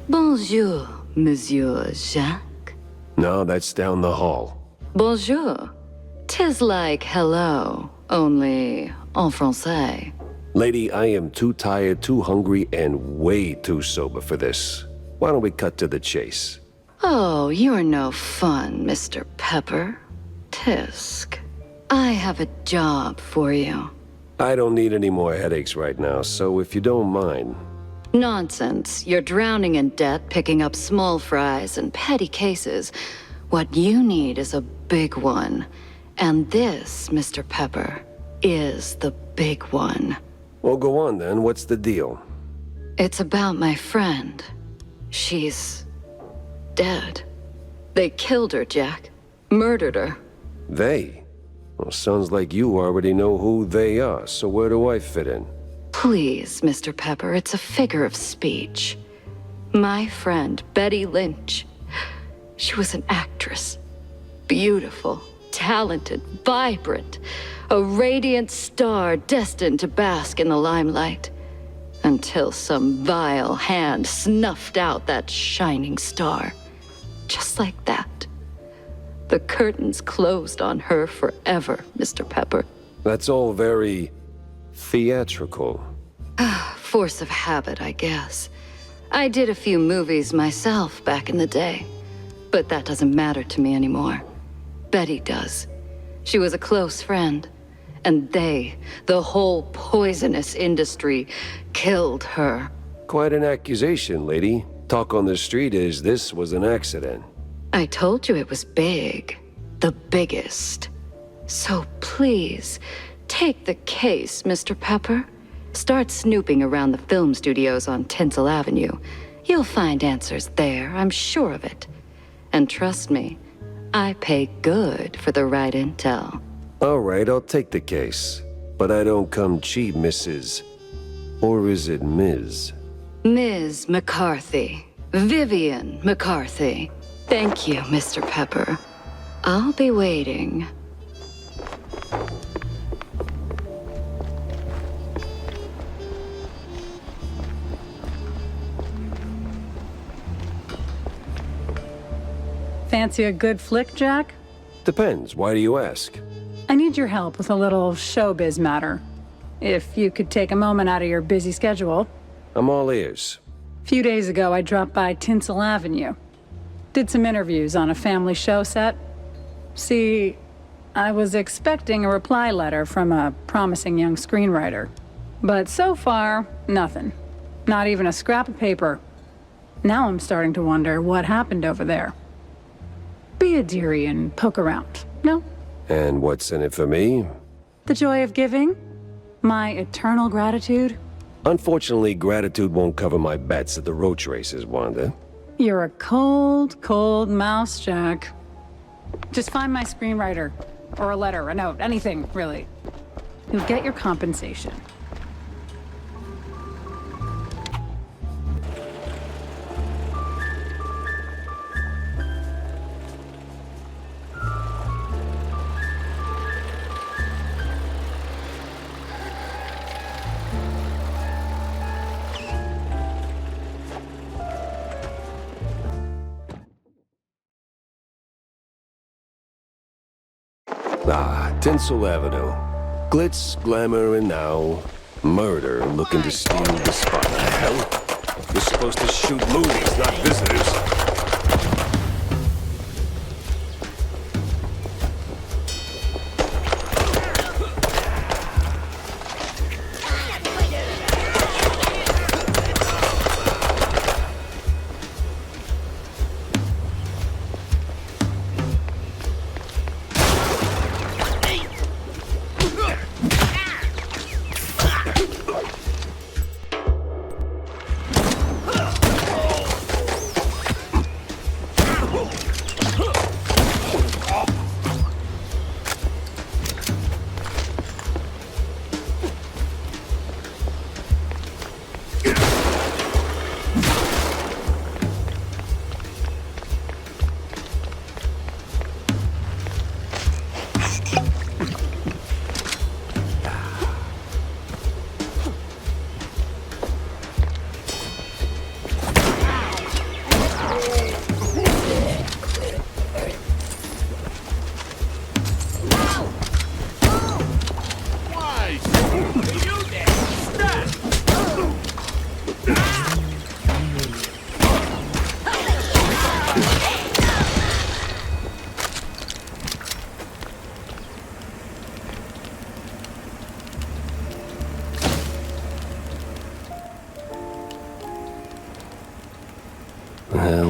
Bonjour, Monsieur Jacques. No, that's down the hall. Bonjour. 'Tis like hello, only en français. Lady, I am too tired, too hungry, and way too sober for this. Why don't we cut to the chase? Oh, you're no fun, Mr. Pepper. Tisk. I have a job for you. I don't need any more headaches right now, so if you don't mind... Nonsense. You're drowning in debt, picking up small fries and petty cases. What you need is a big one. And this, Mr. Pepper, is the big one. Well, go on then. What's the deal? It's about my friend. She's... dead. They killed her, Jack. Murdered her. They? Well, sounds like you already know who they are, so where do I fit in? Please, Mr. Pepper, it's a figure of speech. My friend, Betty Lynch. She was an actress. Beautiful, talented, vibrant. A radiant star destined to bask in the limelight. Until some vile hand snuffed out that shining star. Just like that. The curtains closed on her forever, Mr. Pepper. That's all very... theatrical. Force of habit, I guess. I did a few movies myself back in the day. But that doesn't matter to me anymore. Betty does. She was a close friend. And they, the whole poisonous industry, killed her. Quite an accusation, lady. Talk on the street is this was an accident. I told you it was big. The biggest. So please, take the case, Mr. Pepper. Start snooping around the film studios on Tinsel Avenue. You'll find answers there, I'm sure of it. And trust me, I pay good for the right intel. All right, I'll take the case. But I don't come cheap, Mrs. Or is it Ms.? Ms. McCarthy. Vivian McCarthy. Thank you, Mr. Pepper. I'll be waiting. Fancy a good flick, Jack? Depends. Why do you ask? I need your help with a little showbiz matter. If you could take a moment out of your busy schedule. I'm all ears. A few days ago, I dropped by Tinsel Avenue. Did some interviews on a family show set. See, I was expecting a reply letter from a promising young screenwriter. But so far, nothing. Not even a scrap of paper. Now I'm starting to wonder what happened over there. Be a dearie and poke around, no? And what's in it for me? The joy of giving? My eternal gratitude? Unfortunately, gratitude won't cover my bets at the roach races, Wanda. You're a cold, cold mouse, Jack. Just find my screenwriter. Or a letter, a note, anything, really. You'll get your compensation. Ah, Tinsel Avenue. Glitz, glamour, and now... murder looking to steal the spot. The hell? You're supposed to shoot movies, not visitors. Well.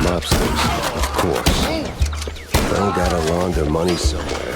Mobsters, of course. They gotta launder money somewhere.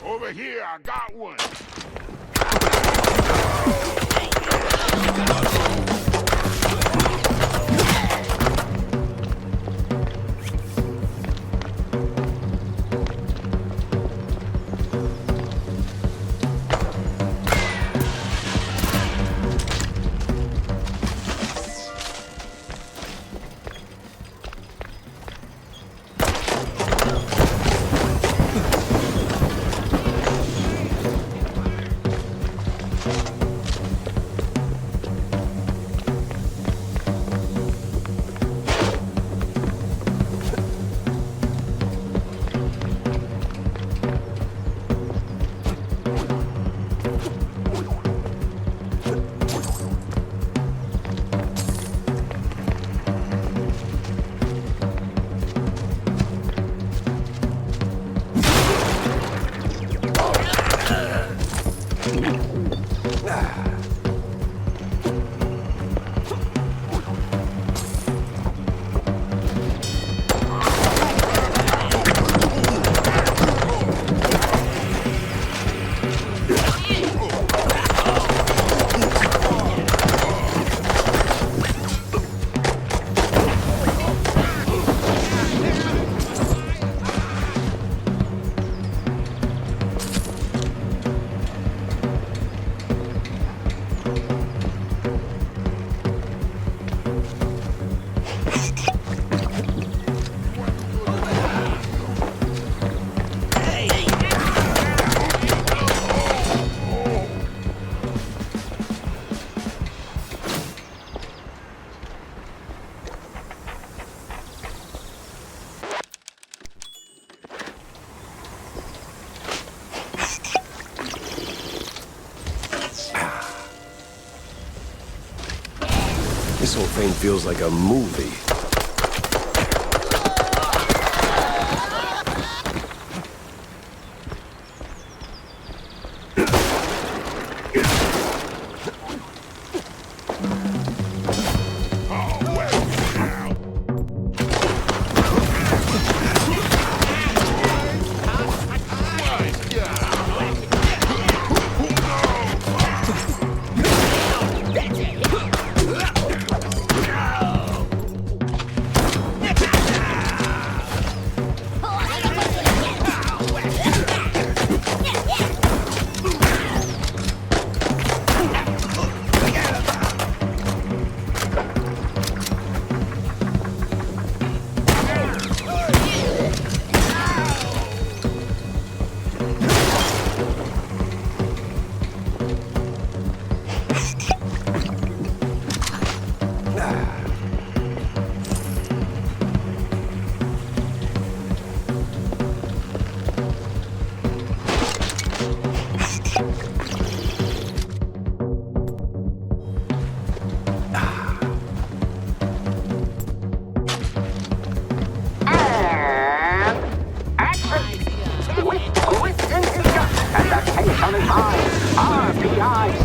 Over here, I got one. This whole thing feels like a movie.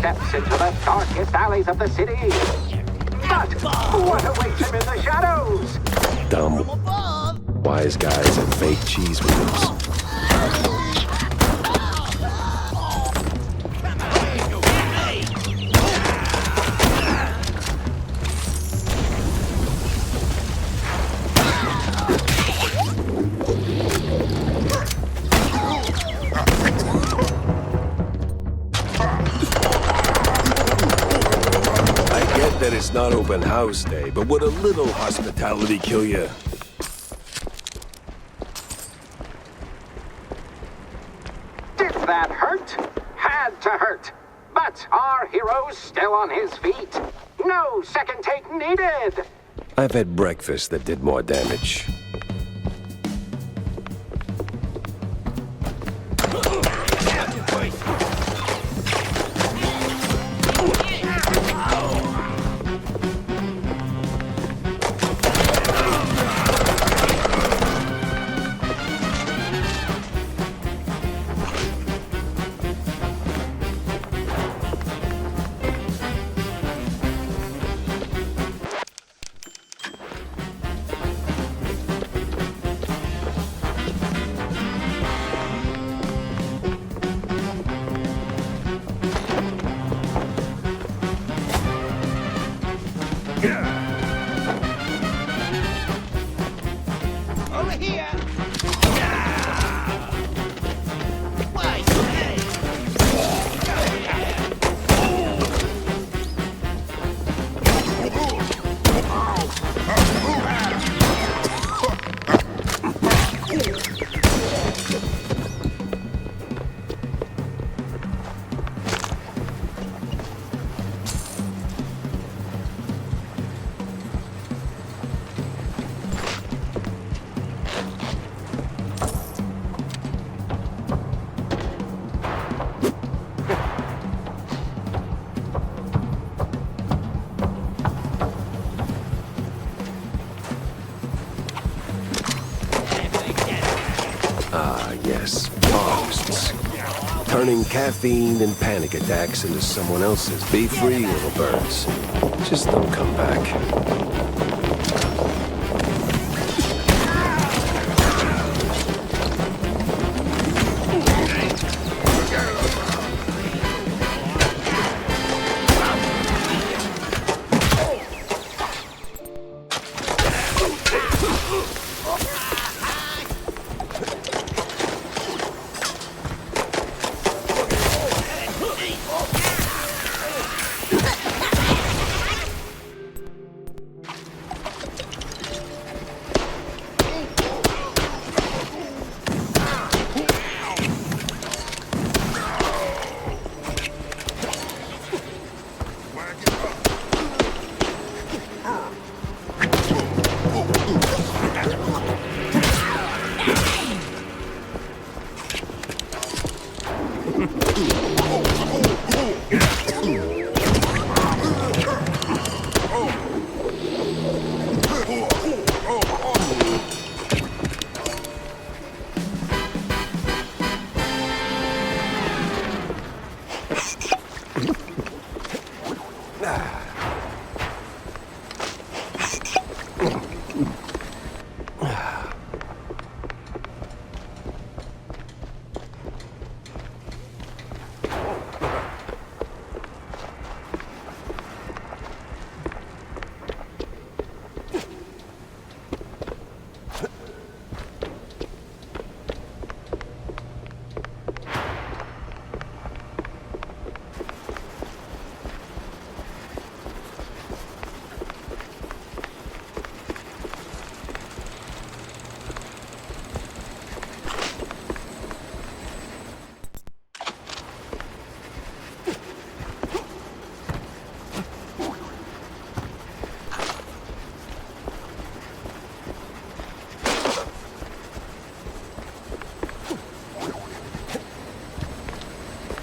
steps into the darkest alleys of the city. But what awaits him in the shadows? Dumb. Wise guys and fake cheese wheels. That it's not open house day, but would a little hospitality kill you? Did that hurt? Had to hurt. But our hero's still on his feet. No second take needed. I've had breakfast that did more damage. Yes, artists. Turning caffeine and panic attacks into someone else's. Be free, little birds. Just don't come back.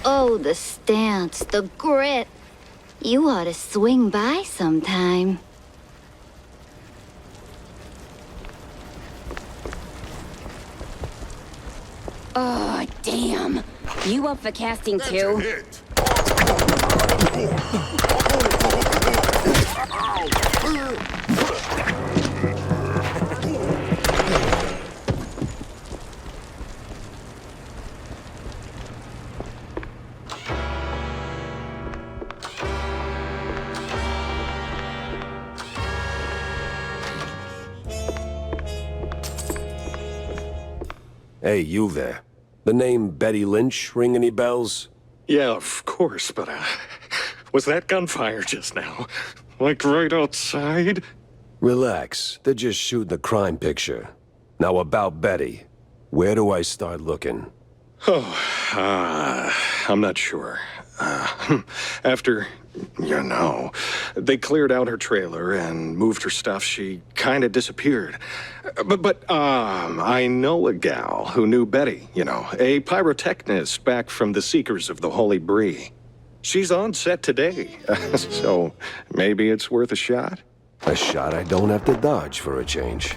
Oh, the stance, the grit. You ought to swing by sometime. Oh, damn. You up for casting too? Hey, you there. The name Betty Lynch ring any bells? Yeah, of course, but, was that gunfire just now? Like right outside? Relax. They're just shooting a crime picture. Now about Betty. Where do I start looking? I'm not sure. After, they cleared out her trailer and moved her stuff, she kind of disappeared. But I know a gal who knew Betty, a pyrotechnist back from the Seekers of the Holy Bree. She's on set today, so maybe it's worth a shot? A shot I don't have to dodge for a change.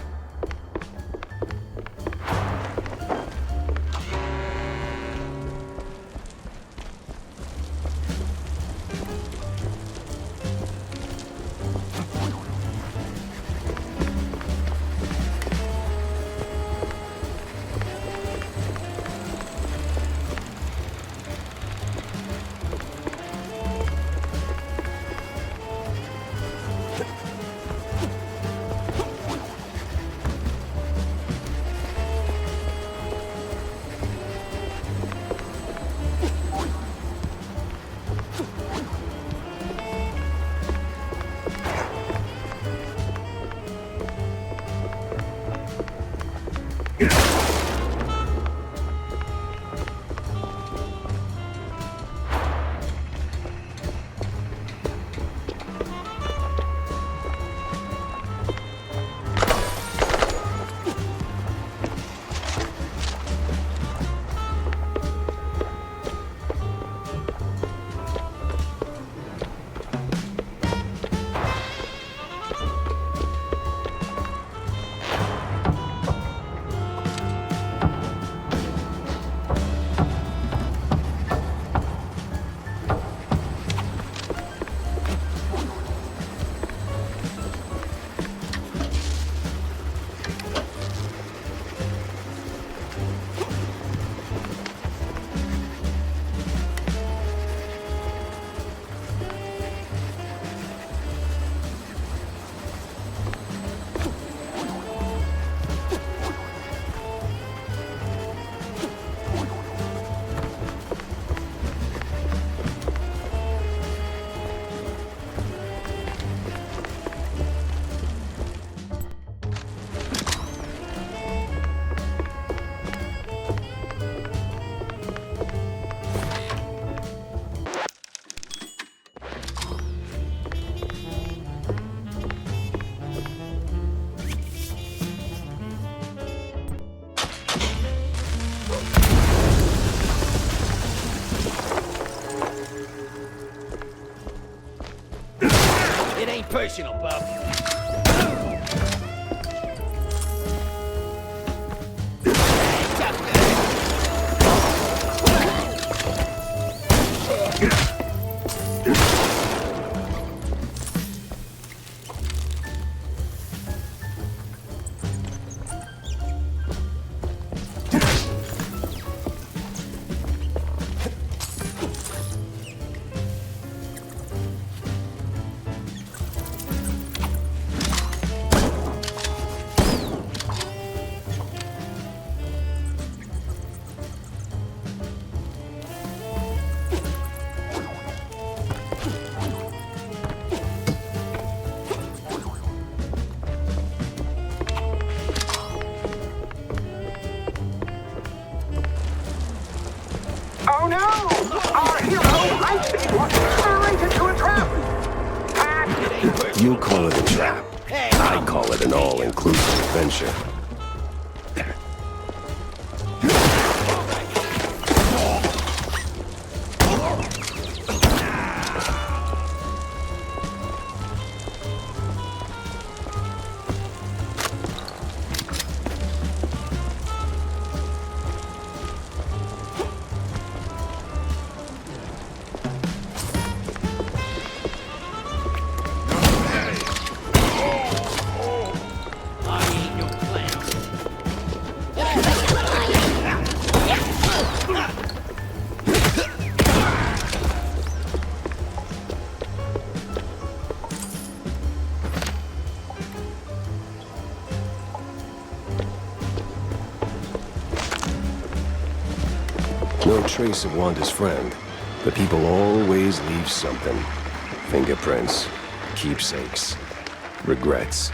Personal, bub. Oh no! Our hero, Lightspeed, was thrown into a trap! You call it a trap. I call it an all-inclusive adventure. No trace of Wanda's friend, but people always leave something. Fingerprints, keepsakes, regrets.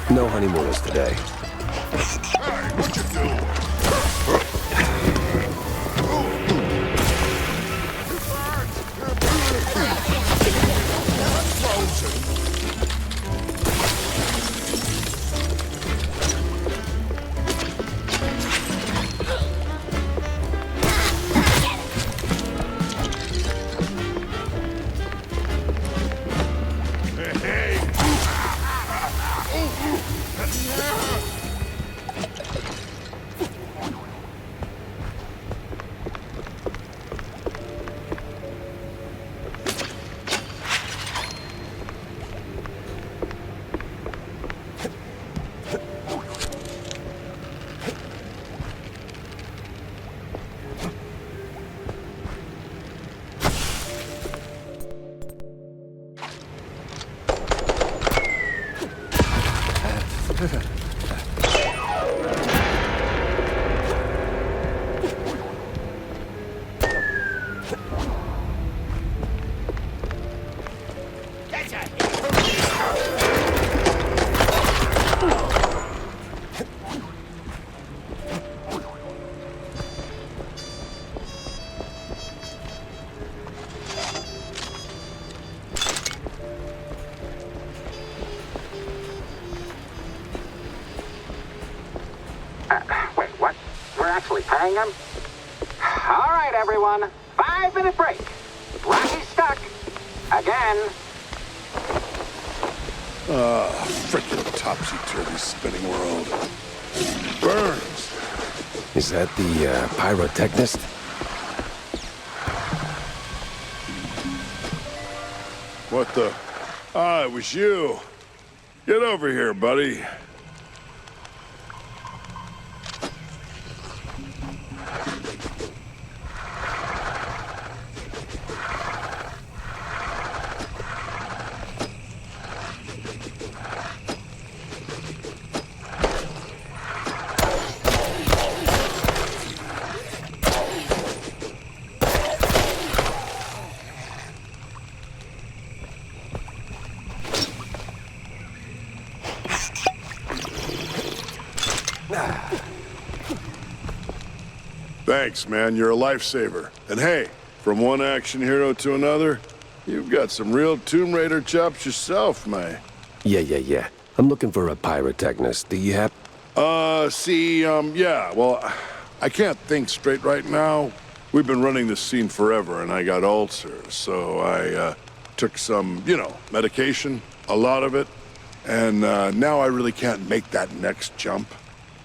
No honeymooners today. Wait, what? We're actually paying them? All right, everyone. 5-minute break. Rocky's stuck. Again. Frickin' topsy-turvy spinning world. Burns. Is that the pyrotechnist? What the? Ah, it was you. Get over here, buddy. Thanks, man. You're a lifesaver. And hey, from one action hero to another, you've got some real Tomb Raider chops yourself, man. Yeah. I'm looking for a pyrotechnist. Do you have... yeah, well, I can't think straight right now. We've been running this scene forever, and I got ulcers, so I, took some, medication, a lot of it, and, now I really can't make that next jump.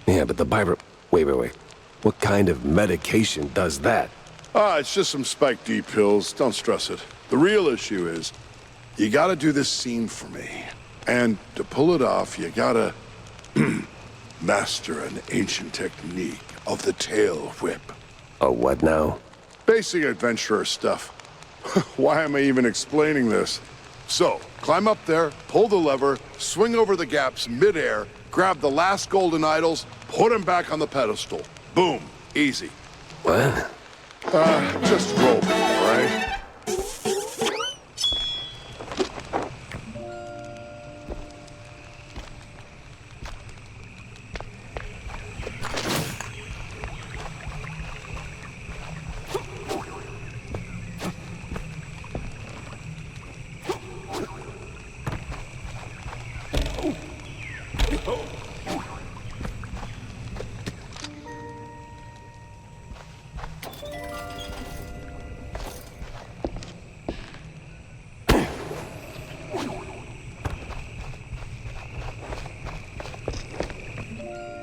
Yeah, but the pyro... Wait. What kind of medication does that? It's just some Spike D pills. Don't stress it. The real issue is, you gotta do this scene for me. And to pull it off, you gotta master an ancient technique of the tail whip. A what now? Basic adventurer stuff. Why am I even explaining this? So, climb up there, pull the lever, swing over the gaps mid-air, grab the last golden idols, put them back on the pedestal. Boom. Easy. What? Just roll, all right?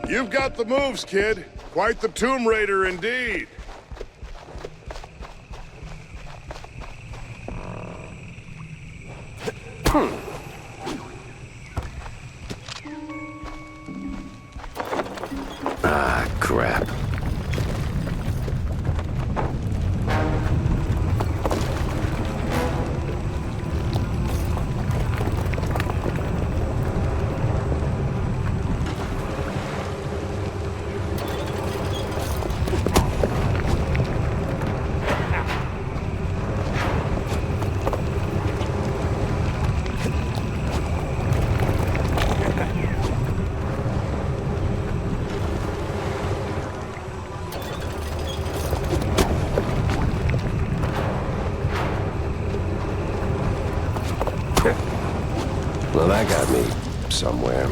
You've got the moves, kid. Quite the Tomb Raider indeed. Ah, crap. Well, that got me somewhere.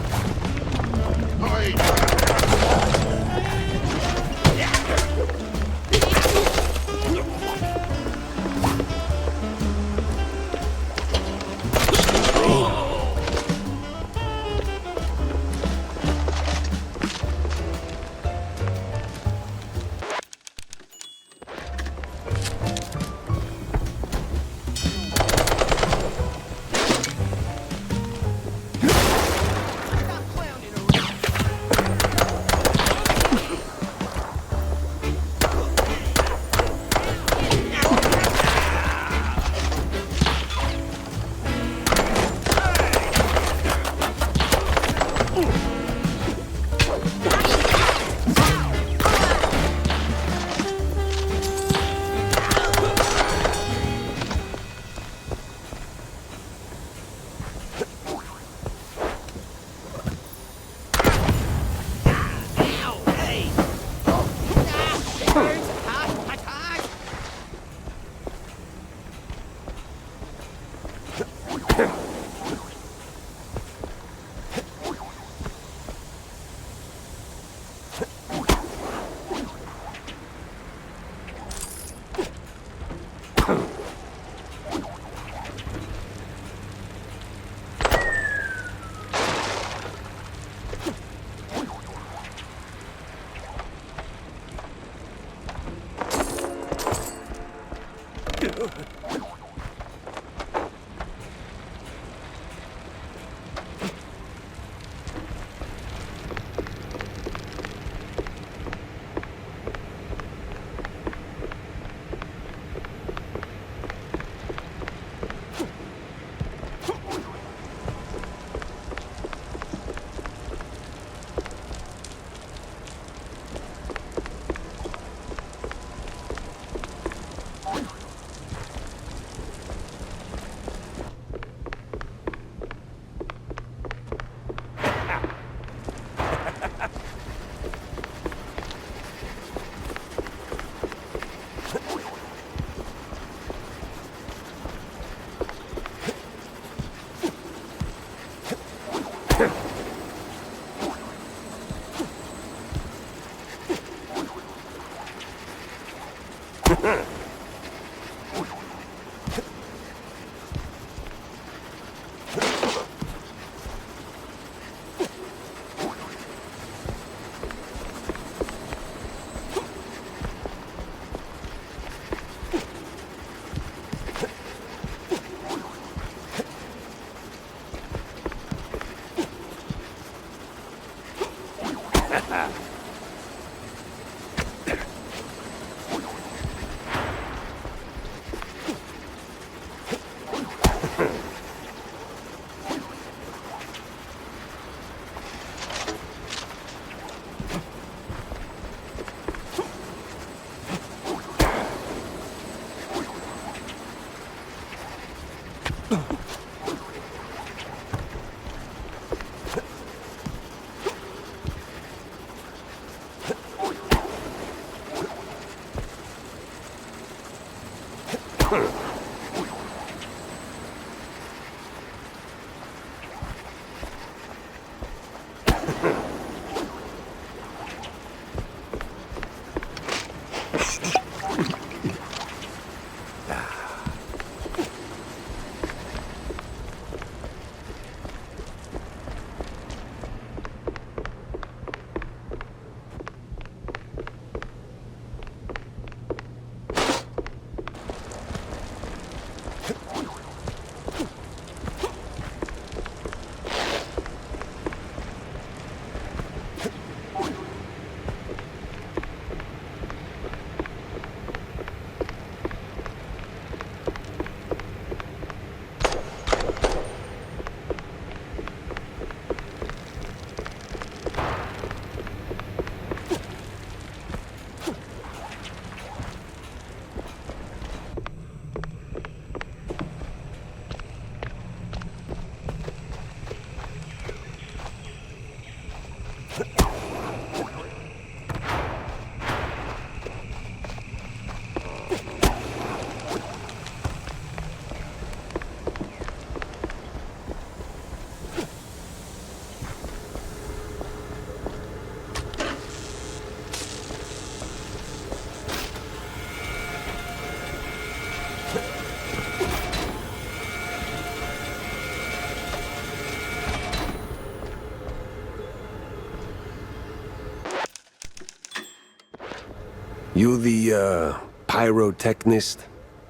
You the, pyrotechnist?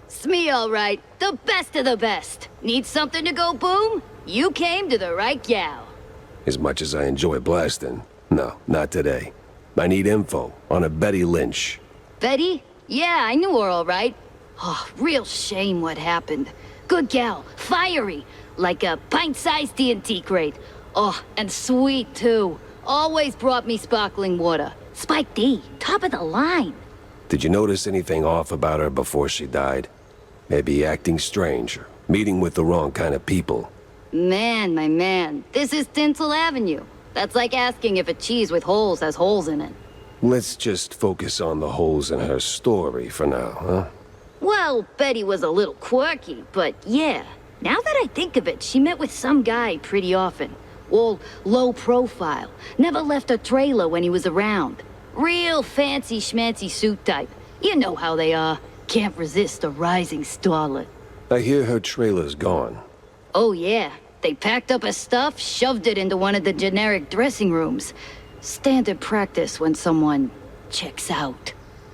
It's me, all right. The best of the best. Need something to go boom? You came to the right gal. As much as I enjoy blasting, no, not today. I need info on a Betty Lynch. Betty? Yeah, I knew her all right. Oh, real shame what happened. Good gal, fiery, like a pint-sized TNT crate. Oh, and sweet, too. Always brought me sparkling water. Spike D, top of the line. Did you notice anything off about her before she died? Maybe acting strange, or meeting with the wrong kind of people. Man, my man, this is Tinsel Avenue. That's like asking if a cheese with holes has holes in it. Let's just focus on the holes in her story for now, huh? Well, Betty was a little quirky, but yeah. Now that I think of it, she met with some guy pretty often. All low profile. Never left a trailer when he was around. Real fancy schmancy suit type. You know how they are. Can't resist a rising starlet. I hear her trailer's gone. Oh yeah. They packed up her stuff, shoved it into one of the generic dressing rooms. Standard practice when someone checks out.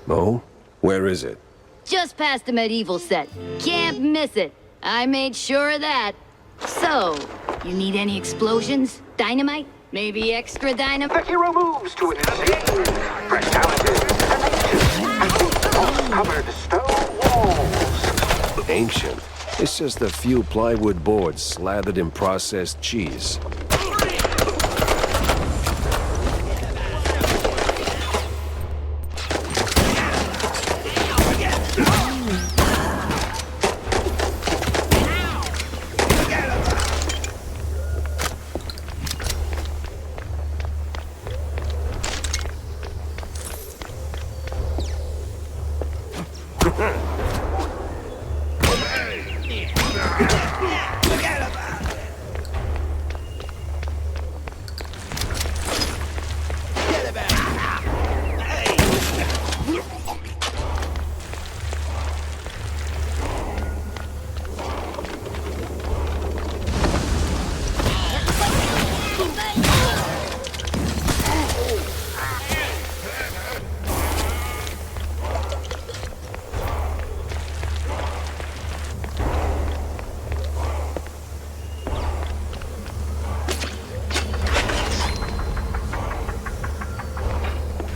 Oh? Where is it? Just past the medieval set. Can't miss it. I made sure of that. So, you need any explosions? Dynamite? Maybe extra dynamite? The hero moves to an insane, fresh talented, and covered stone walls. Ancient. It's just a few plywood boards slathered in processed cheese.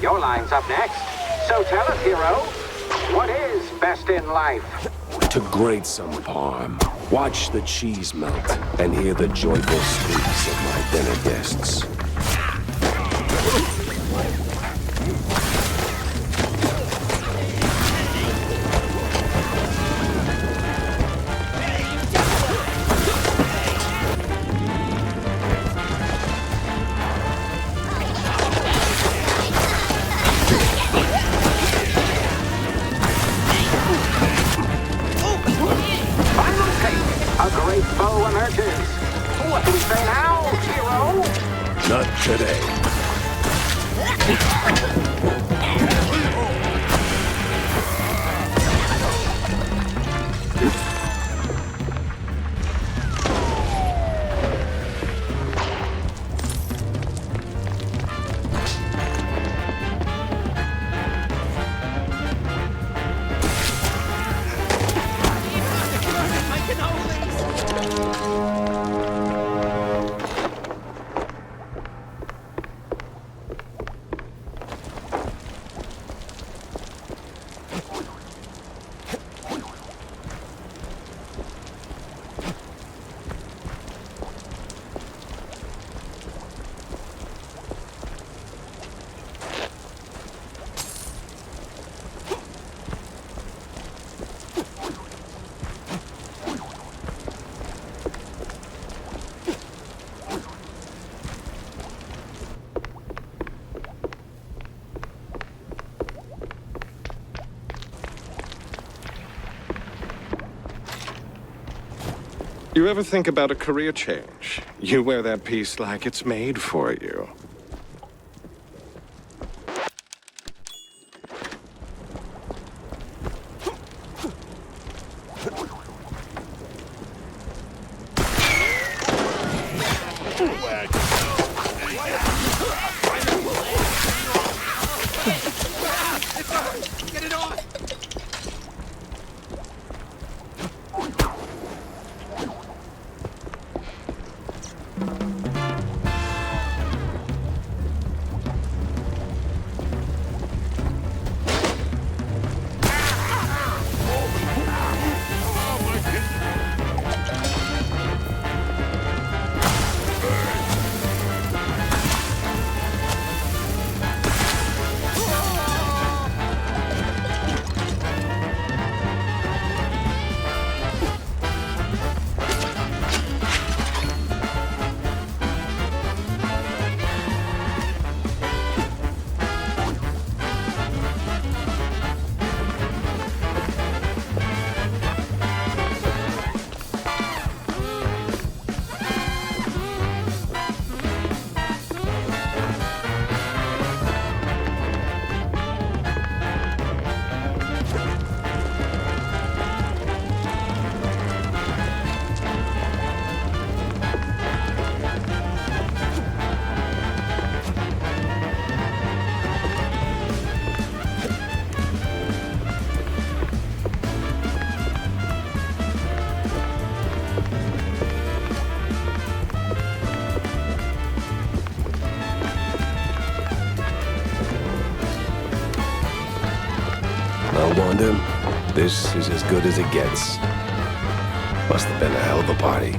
Your line's up next. So tell us, hero, what is best in life? To grate some parm, watch the cheese melt, and hear the joyful squeaks of my dinner guests. A great bow emerges. What do we say now, hero? Not today. You ever think about a career change? You wear that piece like it's made for you. This is as good as it gets. Must have been a hell of a party.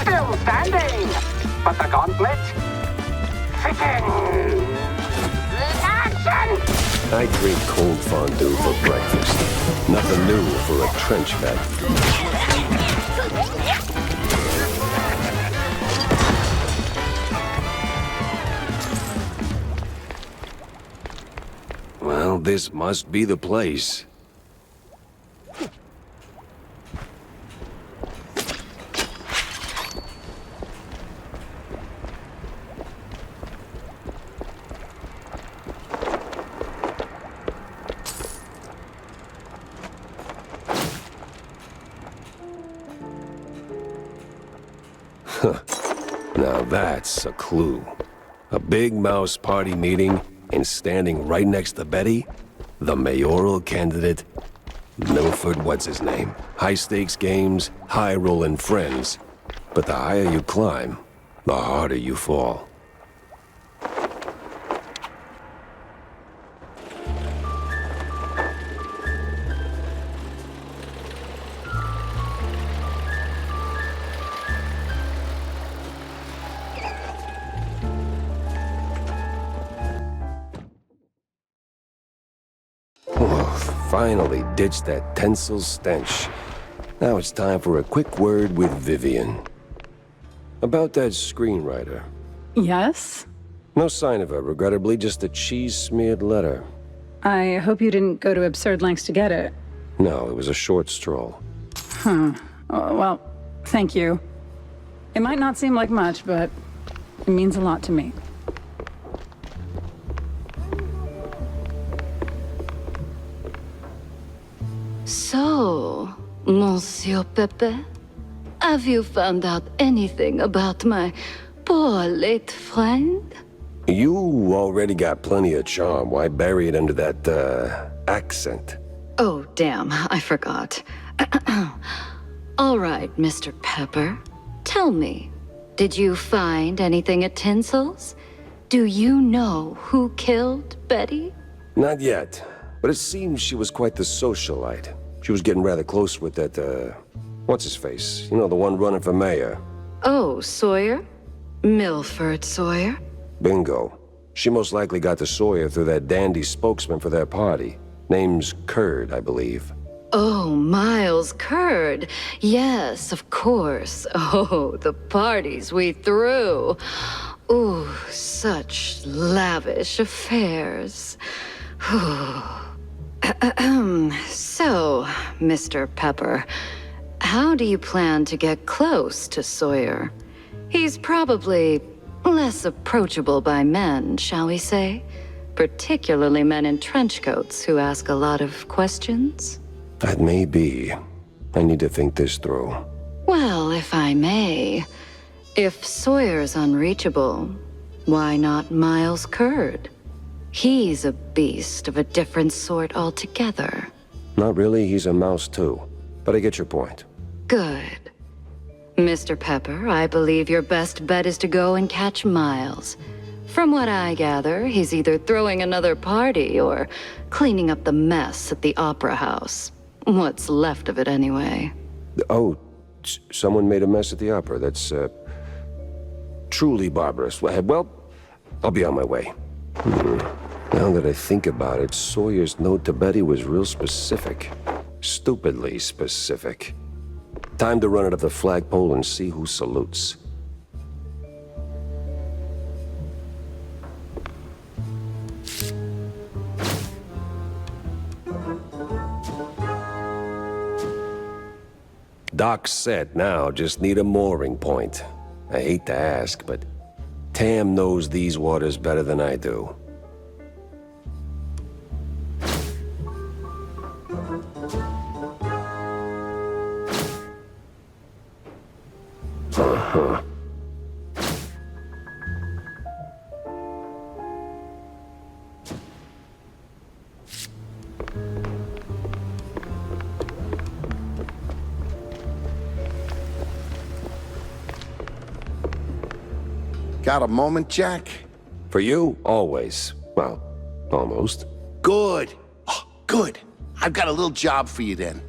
Still standing, but the gauntlet fitting. Action! I drink cold fondue for breakfast. Nothing new for a trench vet. Well, this must be the place. Now that's a clue. A big mouse party meeting, and standing right next to Betty, the mayoral candidate, Milford what's-his-name. High-stakes games, high-rolling friends. But the higher you climb, the harder you fall. Finally ditched that tinsel stench. Now it's time for a quick word with Vivian. About that screenwriter. Yes? No sign of her, regrettably, just a cheese-smeared letter. I hope you didn't go to absurd lengths to get it. No, it was a short stroll. Oh, well, thank you. It might not seem like much, but it means a lot to me. So, Monsieur Pepe, have you found out anything about my poor late friend? You already got plenty of charm. Why bury it under that, accent? Oh, damn, I forgot. All right, Mr. Pepper, tell me, did you find anything at Tinsel's? Do you know who killed Betty? Not yet, but it seems she was quite the socialite. She was getting rather close with that, what's-his-face? You know, the one running for mayor. Oh, Sawyer? Milford Sawyer? Bingo. She most likely got to Sawyer through that dandy spokesman for their party. Name's Curd, I believe. Oh, Miles Curd. Yes, of course. Oh, the parties we threw. Ooh, such lavish affairs. So, Mr. Pepper, how do you plan to get close to Sawyer? He's probably less approachable by men, shall we say? Particularly men in trench coats who ask a lot of questions? That may be. I need to think this through. Well, if I may, if Sawyer's unreachable, why not Miles Curd? He's a beast of a different sort altogether. Not really, he's a mouse too. But I get your point. Good. Mr. Pepper, I believe your best bet is to go and catch Miles. From what I gather, he's either throwing another party or cleaning up the mess at the Opera House. What's left of it, anyway. Oh, someone made a mess at the opera. That's, truly barbarous. Well, I'll be on my way. Now that I think about it, Sawyer's note to Betty was real specific. Stupidly specific. Time to run it up the flagpole and see who salutes. Dock's set now, just need a mooring point. I hate to ask, but Tam knows these waters better than I do. Uh-huh. Got a moment, Jack? For you, always. Well, almost. Good. Oh, good. I've got a little job for you then.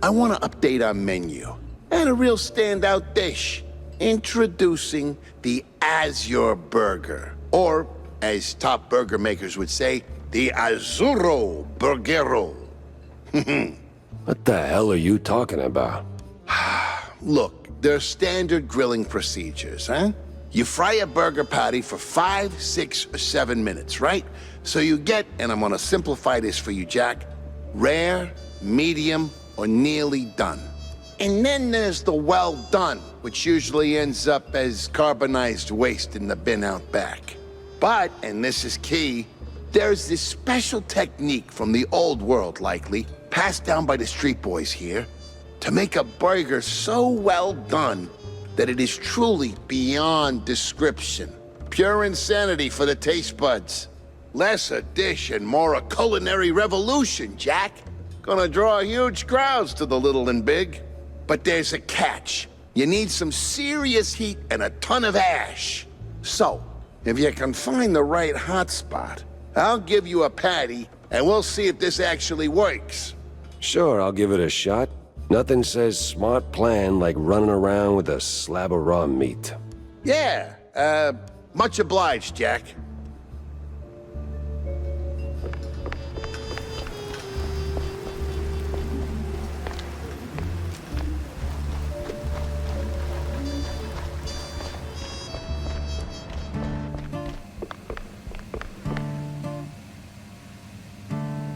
I want to update our menu. And a real standout dish. Introducing the Azure Burger. Or, as top burger makers would say, the Azzurro Burgero. What the hell are you talking about? Look, there are standard grilling procedures, huh? You fry a burger patty for 5, 6, or 7 minutes, right? So you get, and I'm gonna simplify this for you, Jack, rare, medium, or nearly done. And then there's the well done, which usually ends up as carbonized waste in the bin out back. But, and this is key, there's this special technique from the old world, likely, passed down by the street boys here, to make a burger so well done that it is truly beyond description. Pure insanity for the taste buds. Less a dish and more a culinary revolution, Jack. Gonna draw huge crowds to the little and big. But there's a catch. You need some serious heat and a ton of ash. So, if you can find the right hotspot, I'll give you a patty and we'll see if this actually works. Sure, I'll give it a shot. Nothing says smart plan like running around with a slab of raw meat. Yeah, much obliged, Jack.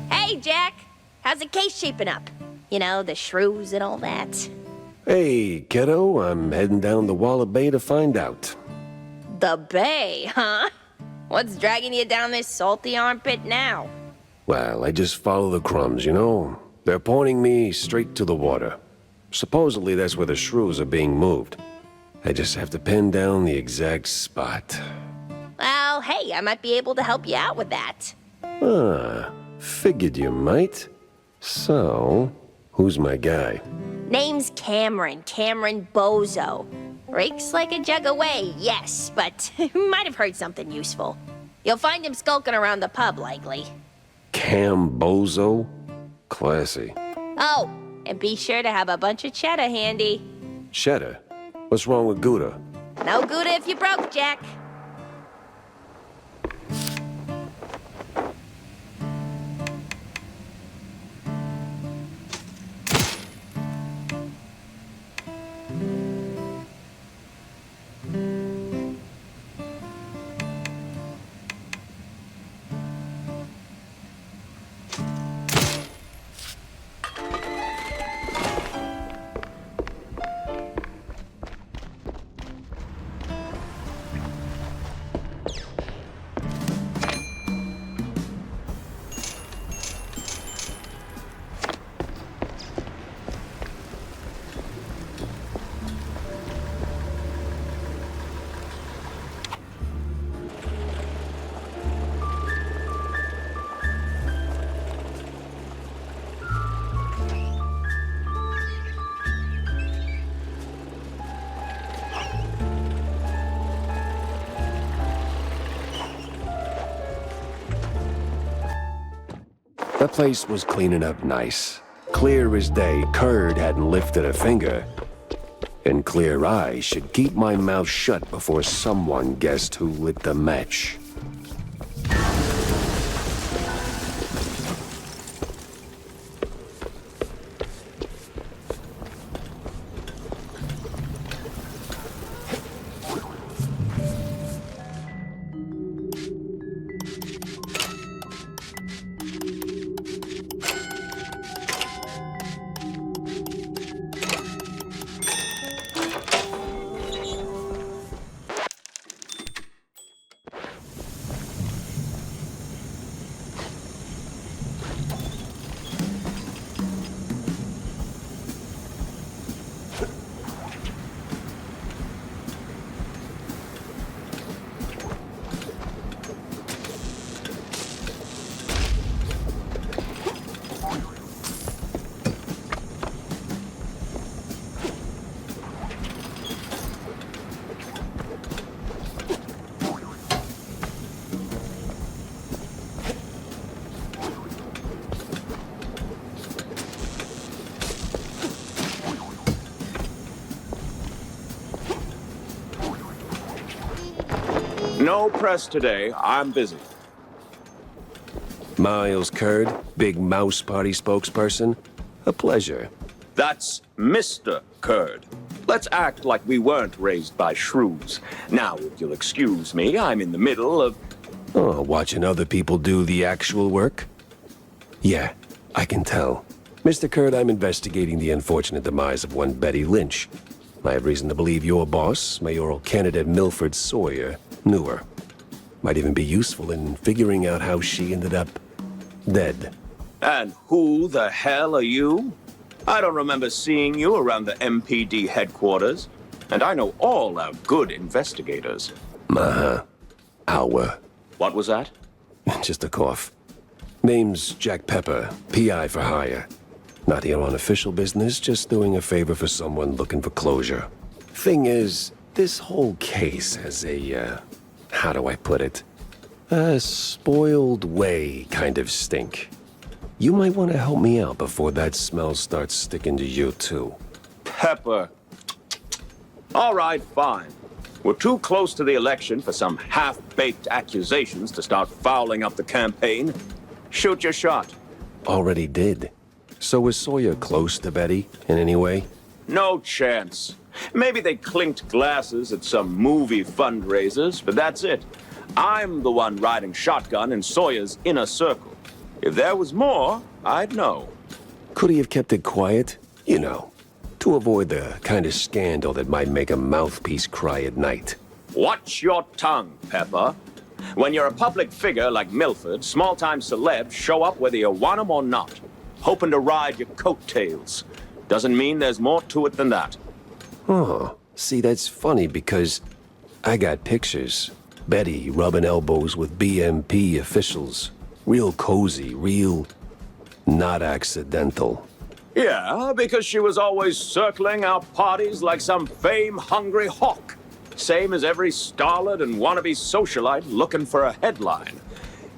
Hey, Jack. How's the case shaping up? You know, the shrews and all that. Hey, kiddo, I'm heading down the Walla Bay to find out. The bay, huh? What's dragging you down this salty armpit now? Well, I just follow the crumbs, you know? They're pointing me straight to the water. Supposedly that's where the shrews are being moved. I just have to pin down the exact spot. Well, hey, I might be able to help you out with that. Ah, figured you might. So, who's my guy? Name's Cameron Bozo. Rakes like a jug away, yes, but might have heard something useful. You'll find him skulking around the pub, likely. Bozo? Classy. Oh, and be sure to have a bunch of cheddar handy. Cheddar? What's wrong with Gouda? No Gouda if you broke, Jack. That place was cleaning up nice. Clear as day, Curd hadn't lifted a finger. And clear eyes should keep my mouth shut before someone guessed who lit the match. No press today. I'm busy. Miles Curd, Big Mouse Party spokesperson. A pleasure. That's Mr. Curd. Let's act like we weren't raised by shrews. Now, if you'll excuse me, I'm in the middle of... Oh, watching other people do the actual work? Yeah, I can tell. Mr. Curd, I'm investigating the unfortunate demise of one Betty Lynch. I have reason to believe your boss, mayoral candidate Milford Sawyer, knew her. Might even be useful in figuring out how she ended up dead. And who the hell are you? I don't remember seeing you around the MPD headquarters. And I know all our good investigators. Our. What was that? Just a cough. Name's Jack Pepper, PI for hire. Not here on official business, just doing a favor for someone looking for closure. Thing is, this whole case has a, how do I put it? A spoiled way kind of stink. You might want to help me out before that smell starts sticking to you, too. Pepper. All right, fine. We're too close to the election for some half-baked accusations to start fouling up the campaign. Shoot your shot. Already did. So was Sawyer close to Betty in any way? No chance. Maybe they clinked glasses at some movie fundraisers, but that's it. I'm the one riding shotgun in Sawyer's inner circle. If there was more, I'd know. Could he have kept it quiet? You know, to avoid the kind of scandal that might make a mouthpiece cry at night. Watch your tongue, Pepper. When you're a public figure like Milford, small-time celebs show up whether you want them or not, hoping to ride your coattails. Doesn't mean there's more to it than that. Oh, see, that's funny because I got pictures. Betty rubbing elbows with BMP officials. Real cozy, real not accidental. Yeah, because she was always circling our parties like some fame-hungry hawk. Same as every starlet and wannabe socialite looking for a headline.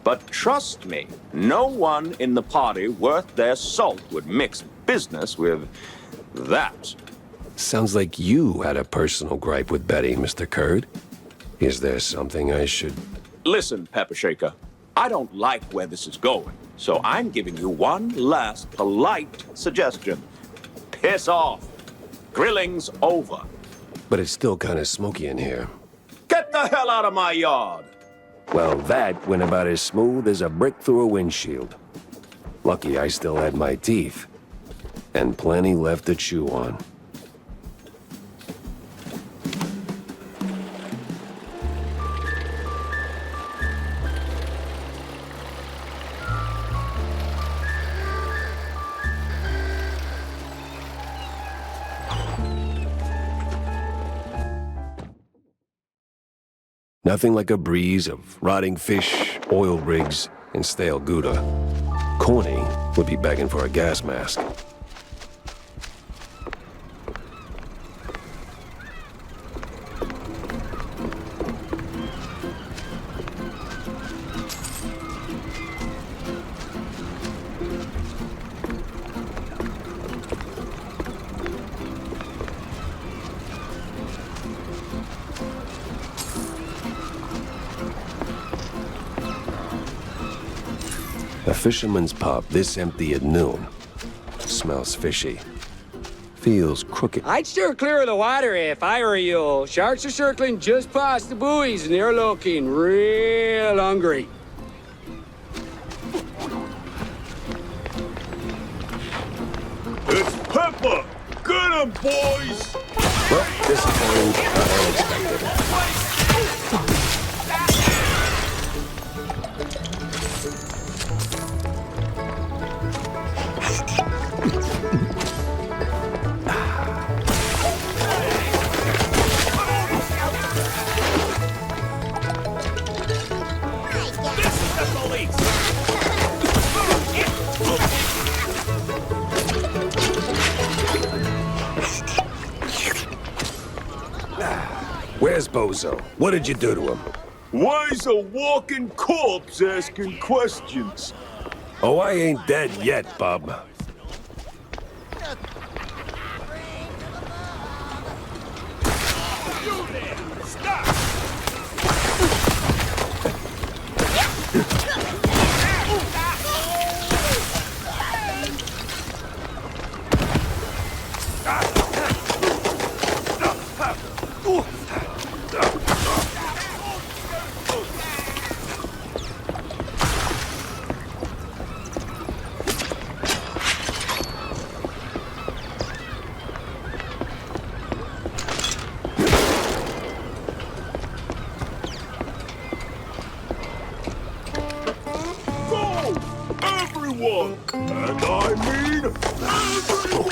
But trust me, no one in the party worth their salt would mix business with that. Sounds like you had a personal gripe with Betty, Mr. Curd. Is there something I should... Listen, Pepper Shaker, I don't like where this is going, so I'm giving you one last polite suggestion. Piss off. Grilling's over. But it's still kind of smoky in here. Get the hell out of my yard! Well, that went about as smooth as a brick through a windshield. Lucky I still had my teeth. And plenty left to chew on. Nothing like a breeze of rotting fish, oil rigs, and stale Gouda. Corny would be begging for a gas mask. A fisherman's pub this empty at noon. Smells fishy. Feels crooked. I'd steer clear of the water if I were you. Sharks are circling just past the buoys and they're looking real hungry. It's Pepper! Get him, boys! Well, disappointing, but unexpected. Where's Bozo? What did you do to him? Why's a walking corpse asking questions? Oh, I ain't dead yet, bub. Everyone! And I mean everyone!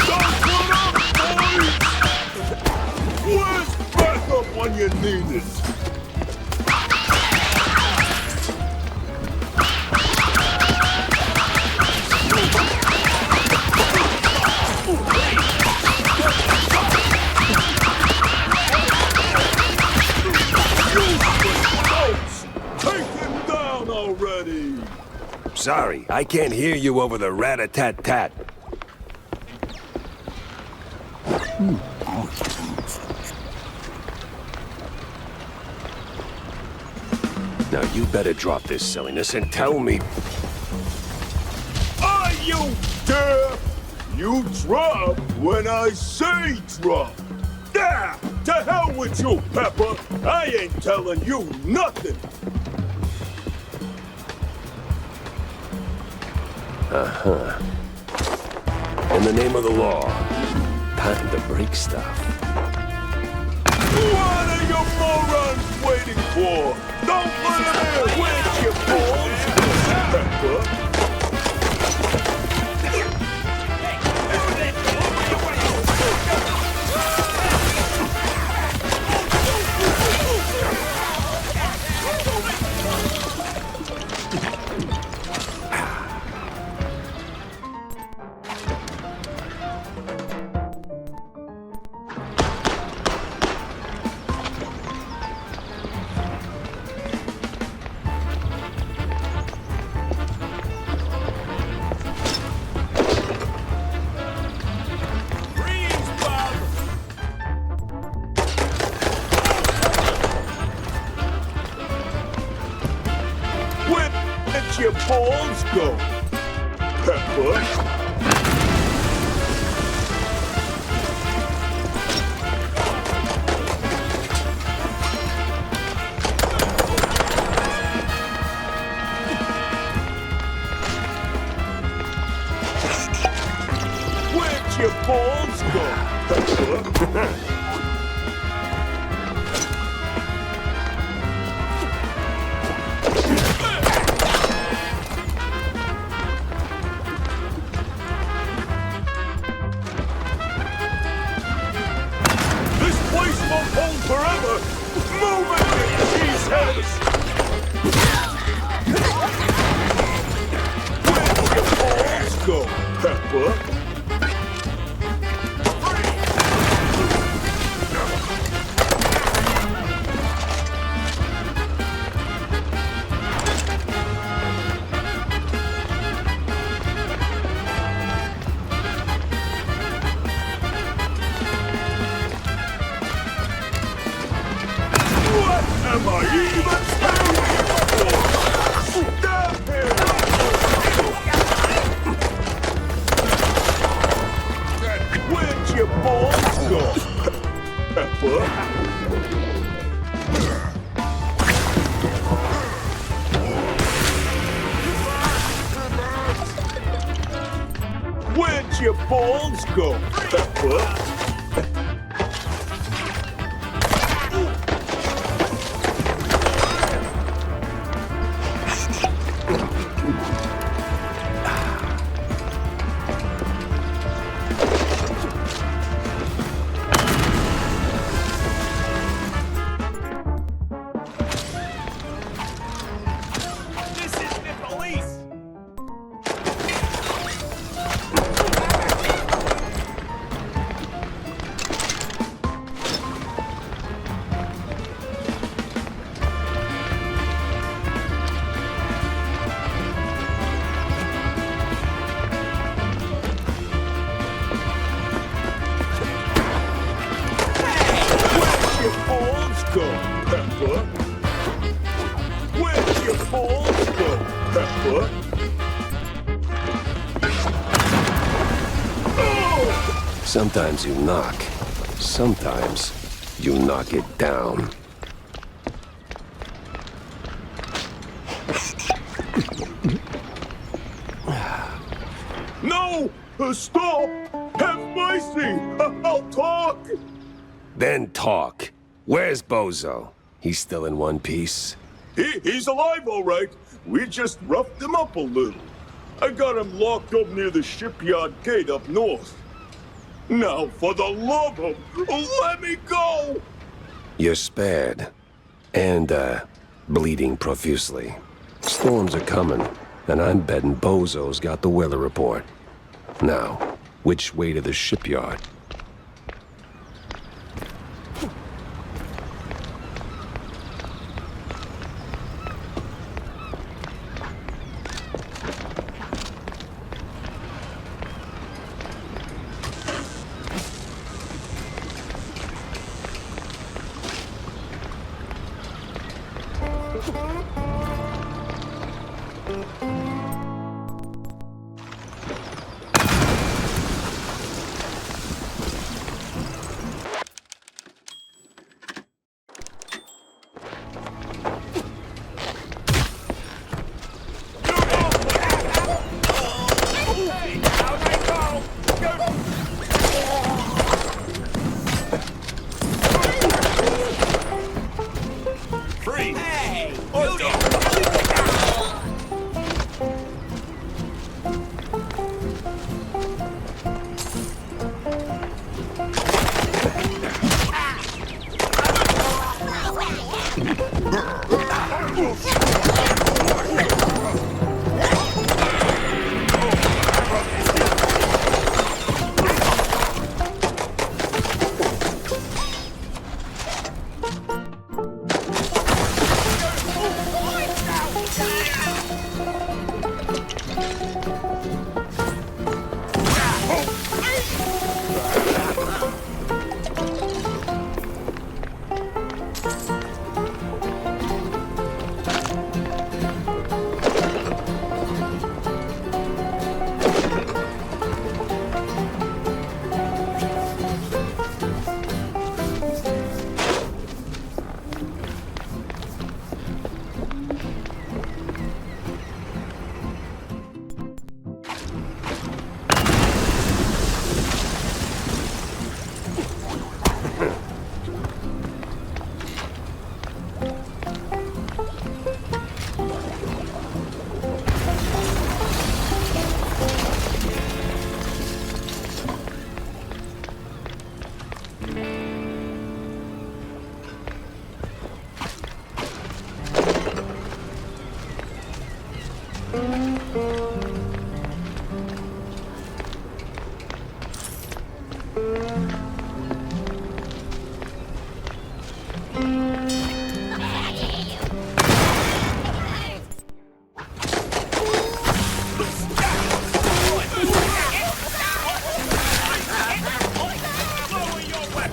Don't put up, boys! Where's backup when you need it? Sorry, I can't hear you over the rat-a-tat-tat. Now you better drop this silliness and tell me... Are you deaf? You drop when I say drop. Ah, to hell with you, Pepper. I ain't telling you nothing. Uh-huh. In the name of the law, time to break stuff. What are you morons waiting for? Don't let him in! Where's your balls? Pepper? Where'd your balls go, Pepper? Where'd your balls go, Pepper? Forever! Move it, cheese heads! Where'd your balls go, Pepper? Am I even standing for? Stop him! Where'd your balls go, Pepper? Where'd your balls go, Pepper? Sometimes you knock. Sometimes you knock it down. No! Stop! Have mercy! I'll talk! Then talk. Where's Bozo? He's still in one piece? He's alive, all right. We just roughed him up a little. I got him locked up near the shipyard gate up north. Now, for the love of... let me go! You're spared. And, bleeding profusely. Storms are coming, and I'm betting Bozo's got the weather report. Now, which way to the shipyard?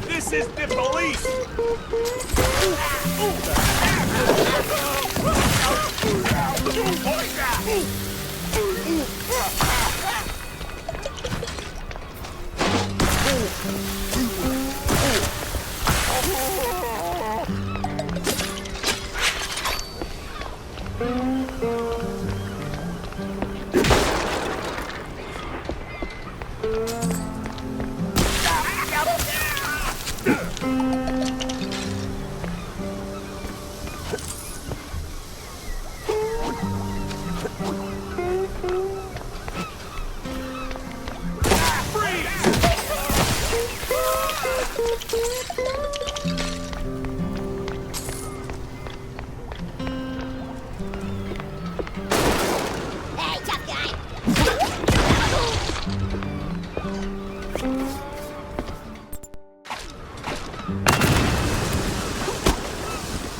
This is the police!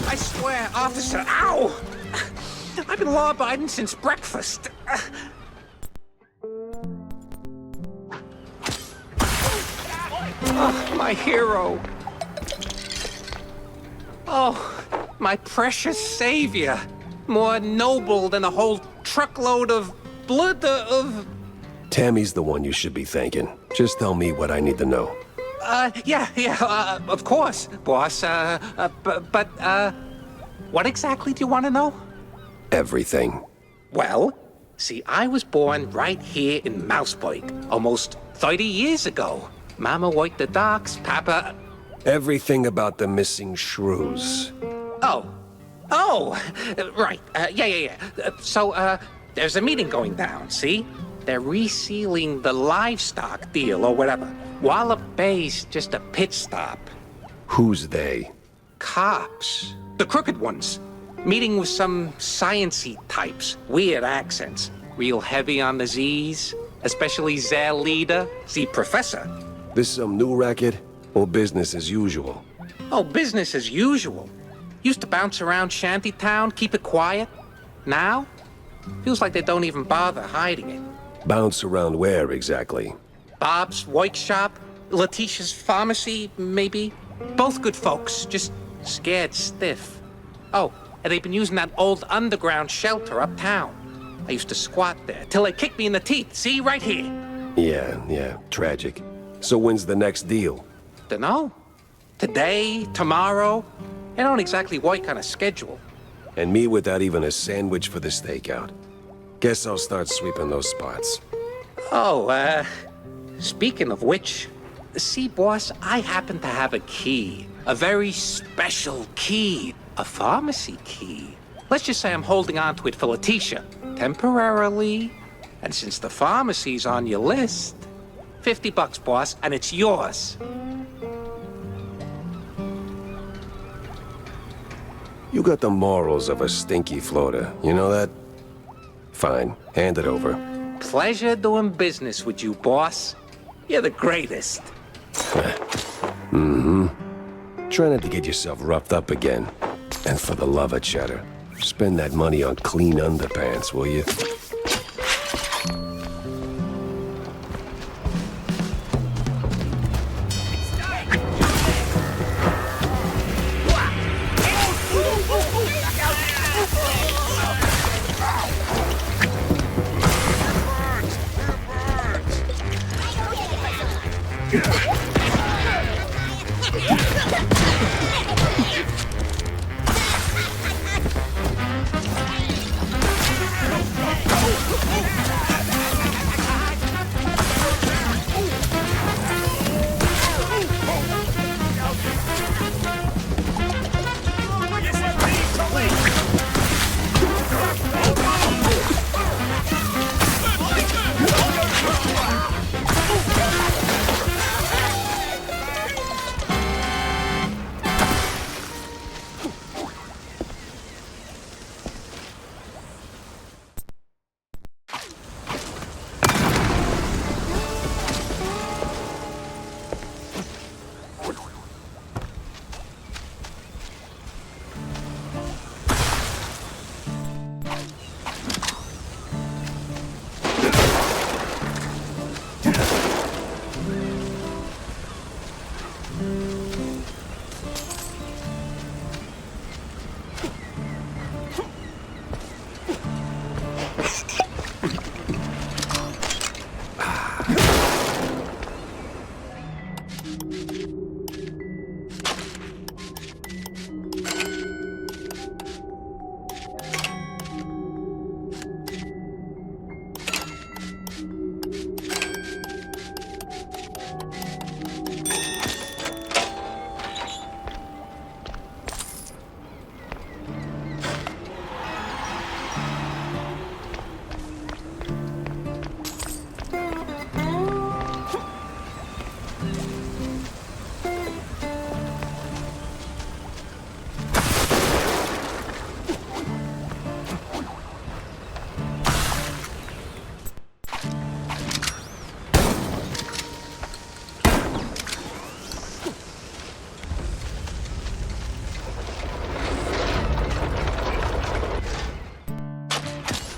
I swear, officer, ow! I've been law-abiding since breakfast. Oh, my hero. Oh, my precious savior. More noble than a whole truckload of blood of... Tammy's the one you should be thanking. Just tell me what I need to know. Of course, boss. What exactly do you want to know? Everything. Well, see, I was born right here in Mouseburg, almost 30 years ago. Mama worked the docks, Papa... Everything about the missing shrews. Right. So, there's a meeting going down, see? They're resealing the livestock deal or whatever. Wallop Bay's just a pit stop. Who's they? Cops. The crooked ones. Meeting with some science-y types. Weird accents. Real heavy on the Z's. Especially their leader, the professor. This some new racket? Or business as usual? Oh, business as usual. Used to bounce around shantytown, keep it quiet. Now? Feels like they don't even bother hiding it. Bounce around where exactly? Bob's workshop, Letitia's pharmacy, maybe. Both good folks, just scared stiff. Oh, and they've been using that old underground shelter uptown. I used to squat there till they kicked me in the teeth. See, right here. Yeah, tragic. So when's the next deal? Dunno. Today, tomorrow. They don't exactly work on a schedule. And me without even a sandwich for the stakeout. Guess I'll start sweeping those spots. Oh, speaking of which, see, boss, I happen to have a key. A very special key. A pharmacy key. Let's just say I'm holding on to it for Letitia. Temporarily. And since the pharmacy's on your list, $50, boss, and it's yours. You got the morals of a stinky floater, you know that? Fine, hand it over. Pleasure doing business with you, boss. You're the greatest. Try not to get yourself roughed up again. And for the love of cheddar, spend that money on clean underpants, will you?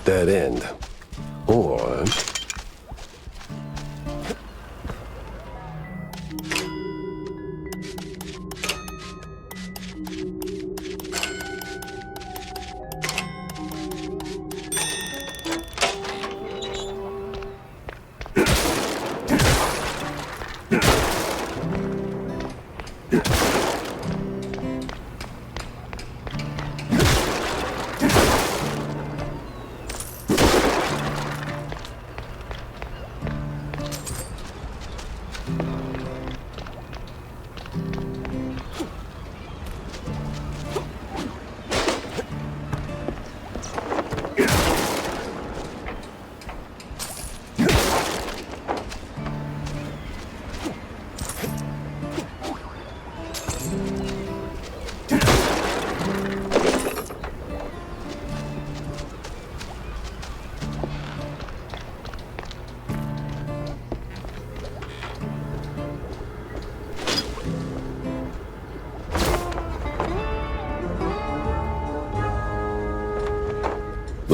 Dead end. Or...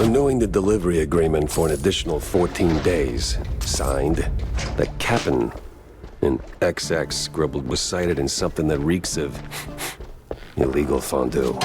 Renewing the delivery agreement for an additional 14 days. Signed, the captain. An XX scribbled was cited in something that reeks of illegal fondue.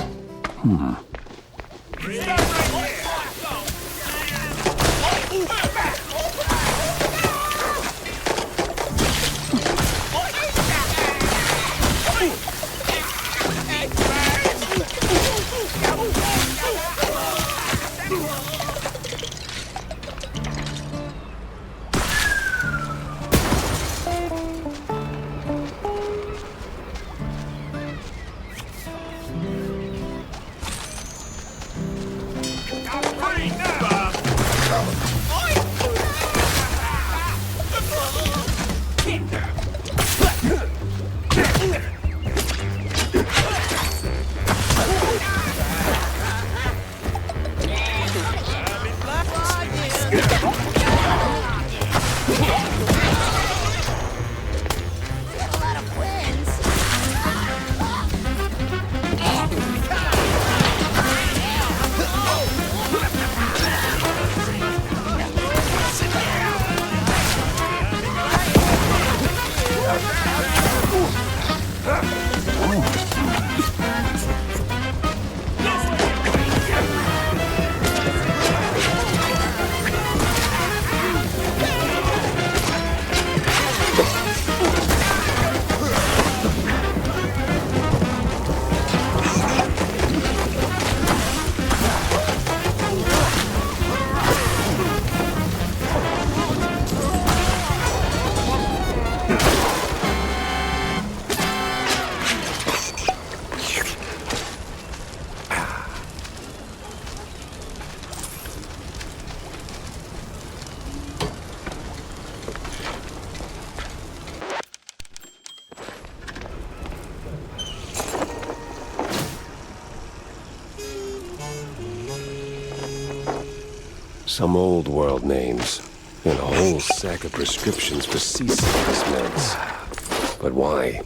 Some old world names, and a whole sack of prescriptions for seasickness meds. But why?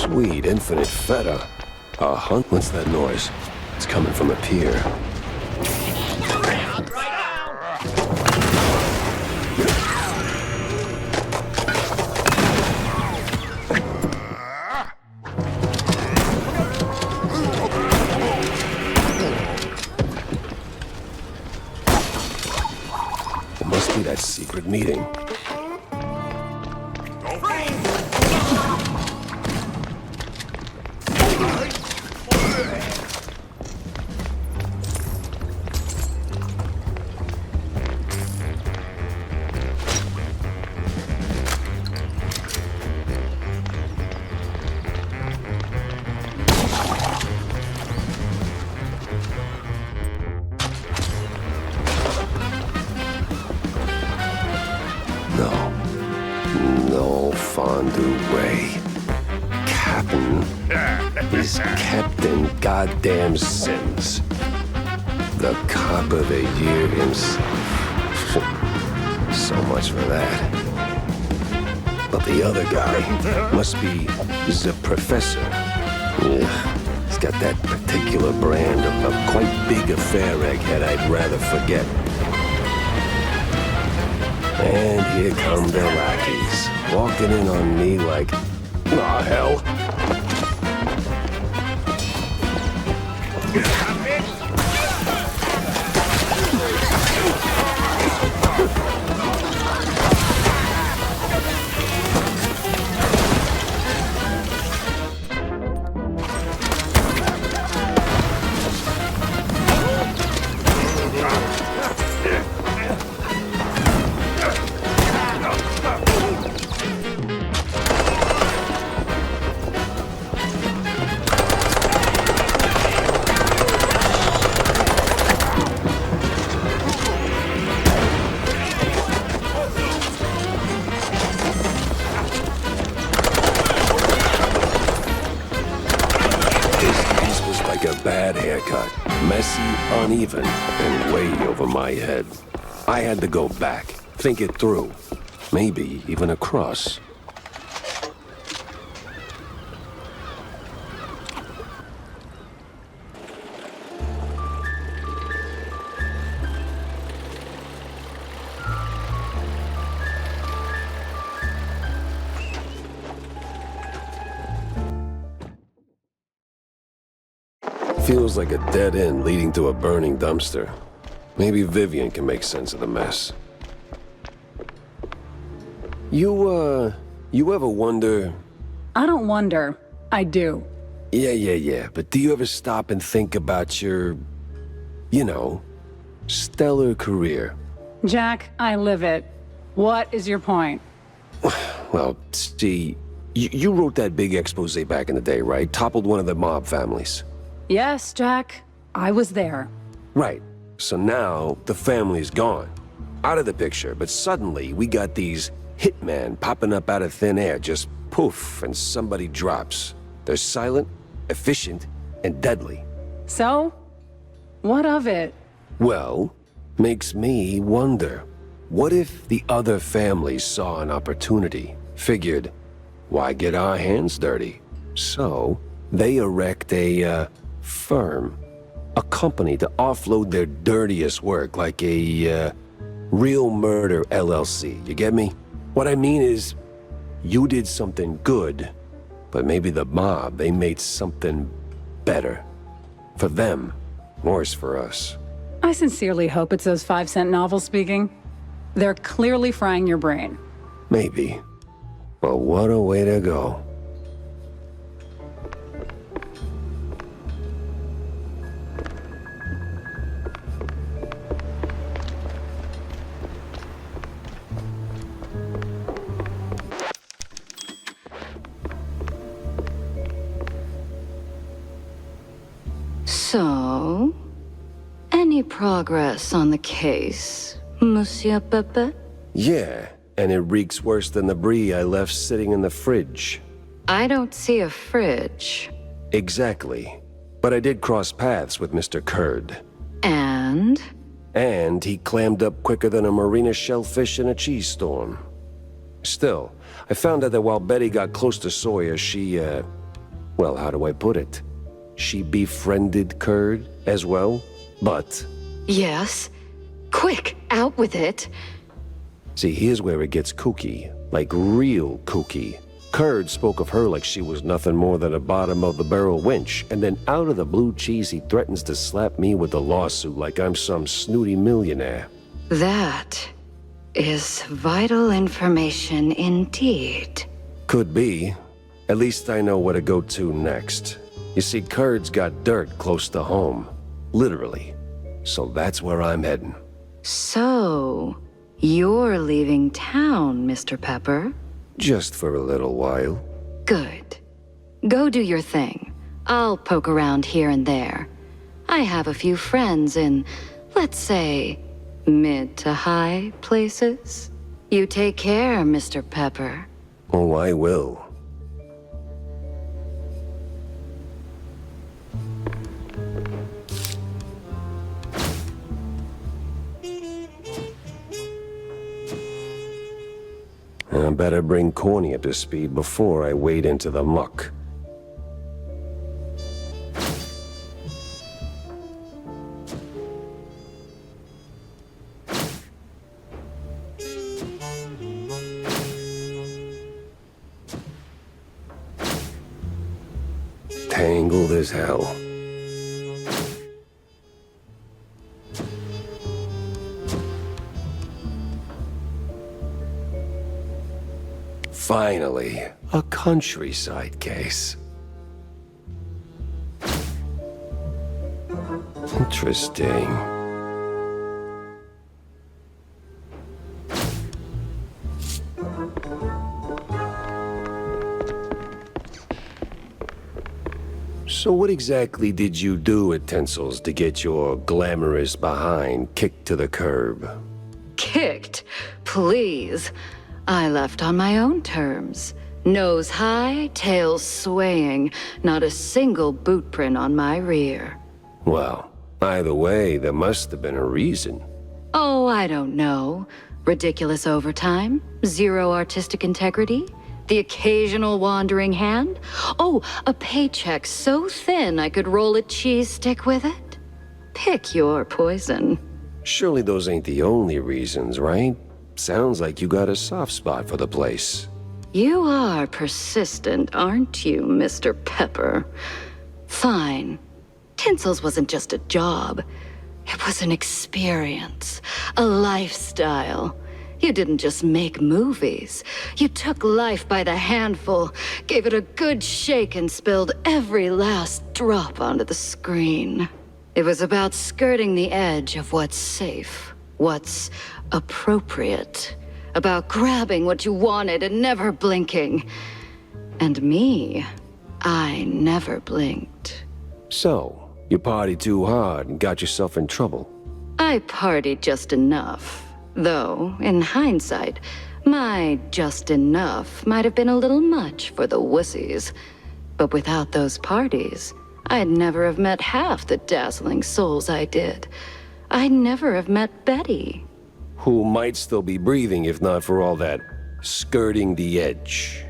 Sweet infinite feta. A hunt? What's that noise? It's coming from a pier. It must be that secret meeting. No fondue way. Captain is Captain Goddamn Sims. The cop of the year himself. So much for that. But the other guy must be the professor. Yeah, he's got that particular brand of a quite big affair egghead I'd rather forget. And here come the lackeys, walking in on me like, aw, hell. cut. Messy, uneven, and way over my head. I had to go back, think it through. Maybe even across. Feels like a dead end leading to a burning dumpster. Maybe Vivian can make sense of the mess. You ever wonder... I don't wonder. I do. Yeah. But do you ever stop and think about your... you know, stellar career? Jack, I live it. What is your point? Well, see, you wrote that big expose back in the day, right? Toppled one of the mob families. Yes, Jack. I was there. Right. So now, the family's gone. Out of the picture, but suddenly we got these hitmen popping up out of thin air, just poof, and somebody drops. They're silent, efficient, and deadly. So? What of it? Well, makes me wonder. What if the other families saw an opportunity, figured, why get our hands dirty? So, they erect a, firm. A company to offload their dirtiest work, like a, Real Murder LLC, you get me? What I mean is, you did something good, but maybe the mob, they made something better. For them, worse for us. I sincerely hope it's those 5-cent novels speaking. They're clearly frying your brain. Maybe. But what a way to go. So, any progress on the case, Monsieur Pepe? Yeah, and it reeks worse than the brie I left sitting in the fridge. I don't see a fridge. Exactly. But I did cross paths with Mr. Kurd. And? And he clammed up quicker than a marina shellfish in a cheese storm. Still, I found out that while Betty got close to Sawyer, she, well, how do I put it? She befriended Kurd as well, but... Yes. Quick, out with it. See, here's where it gets kooky. Like real kooky. Kurd spoke of her like she was nothing more than a bottom-of-the-barrel wench, and then out of the blue cheese he threatens to slap me with a lawsuit like I'm some snooty millionaire. That is vital information indeed. Could be. At least I know where to go to next. You see, Kurd's got dirt close to home. Literally. So that's where I'm heading. So, you're leaving town, Mr. Pepper? Just for a little while. Good. Go do your thing. I'll poke around here and there. I have a few friends in, let's say, mid to high places. You take care, Mr. Pepper. Oh, I will. I better bring Corny up to speed before I wade into the muck. Tangled as hell. Finally, a countryside case. Interesting. So what exactly did you do at Tinsel's to get your glamorous behind kicked to the curb? Kicked? Please. I left on my own terms. Nose high, tail swaying, not a single boot print on my rear. Well, either way, there must have been a reason. Oh, I don't know. Ridiculous overtime? Zero artistic integrity? The occasional wandering hand? Oh, a paycheck so thin I could roll a cheese stick with it? Pick your poison. Surely those ain't the only reasons, right? Sounds like you got a soft spot for the place. You are persistent, aren't you, Mr. Pepper? Fine. Tinsel's wasn't just a job. It was an experience, a lifestyle. You didn't just make movies. You took life by the handful, gave it a good shake, and spilled every last drop onto the screen. It was about skirting the edge of what's safe, what's appropriate, about grabbing what you wanted and never blinking. And me, I never blinked. So, you partied too hard and got yourself in trouble. I partied just enough. Though, in hindsight, my just enough might have been a little much for the wussies. But without those parties, I'd never have met half the dazzling souls I did. I'd never have met Betty. Who might still be breathing if not for all that skirting the edge.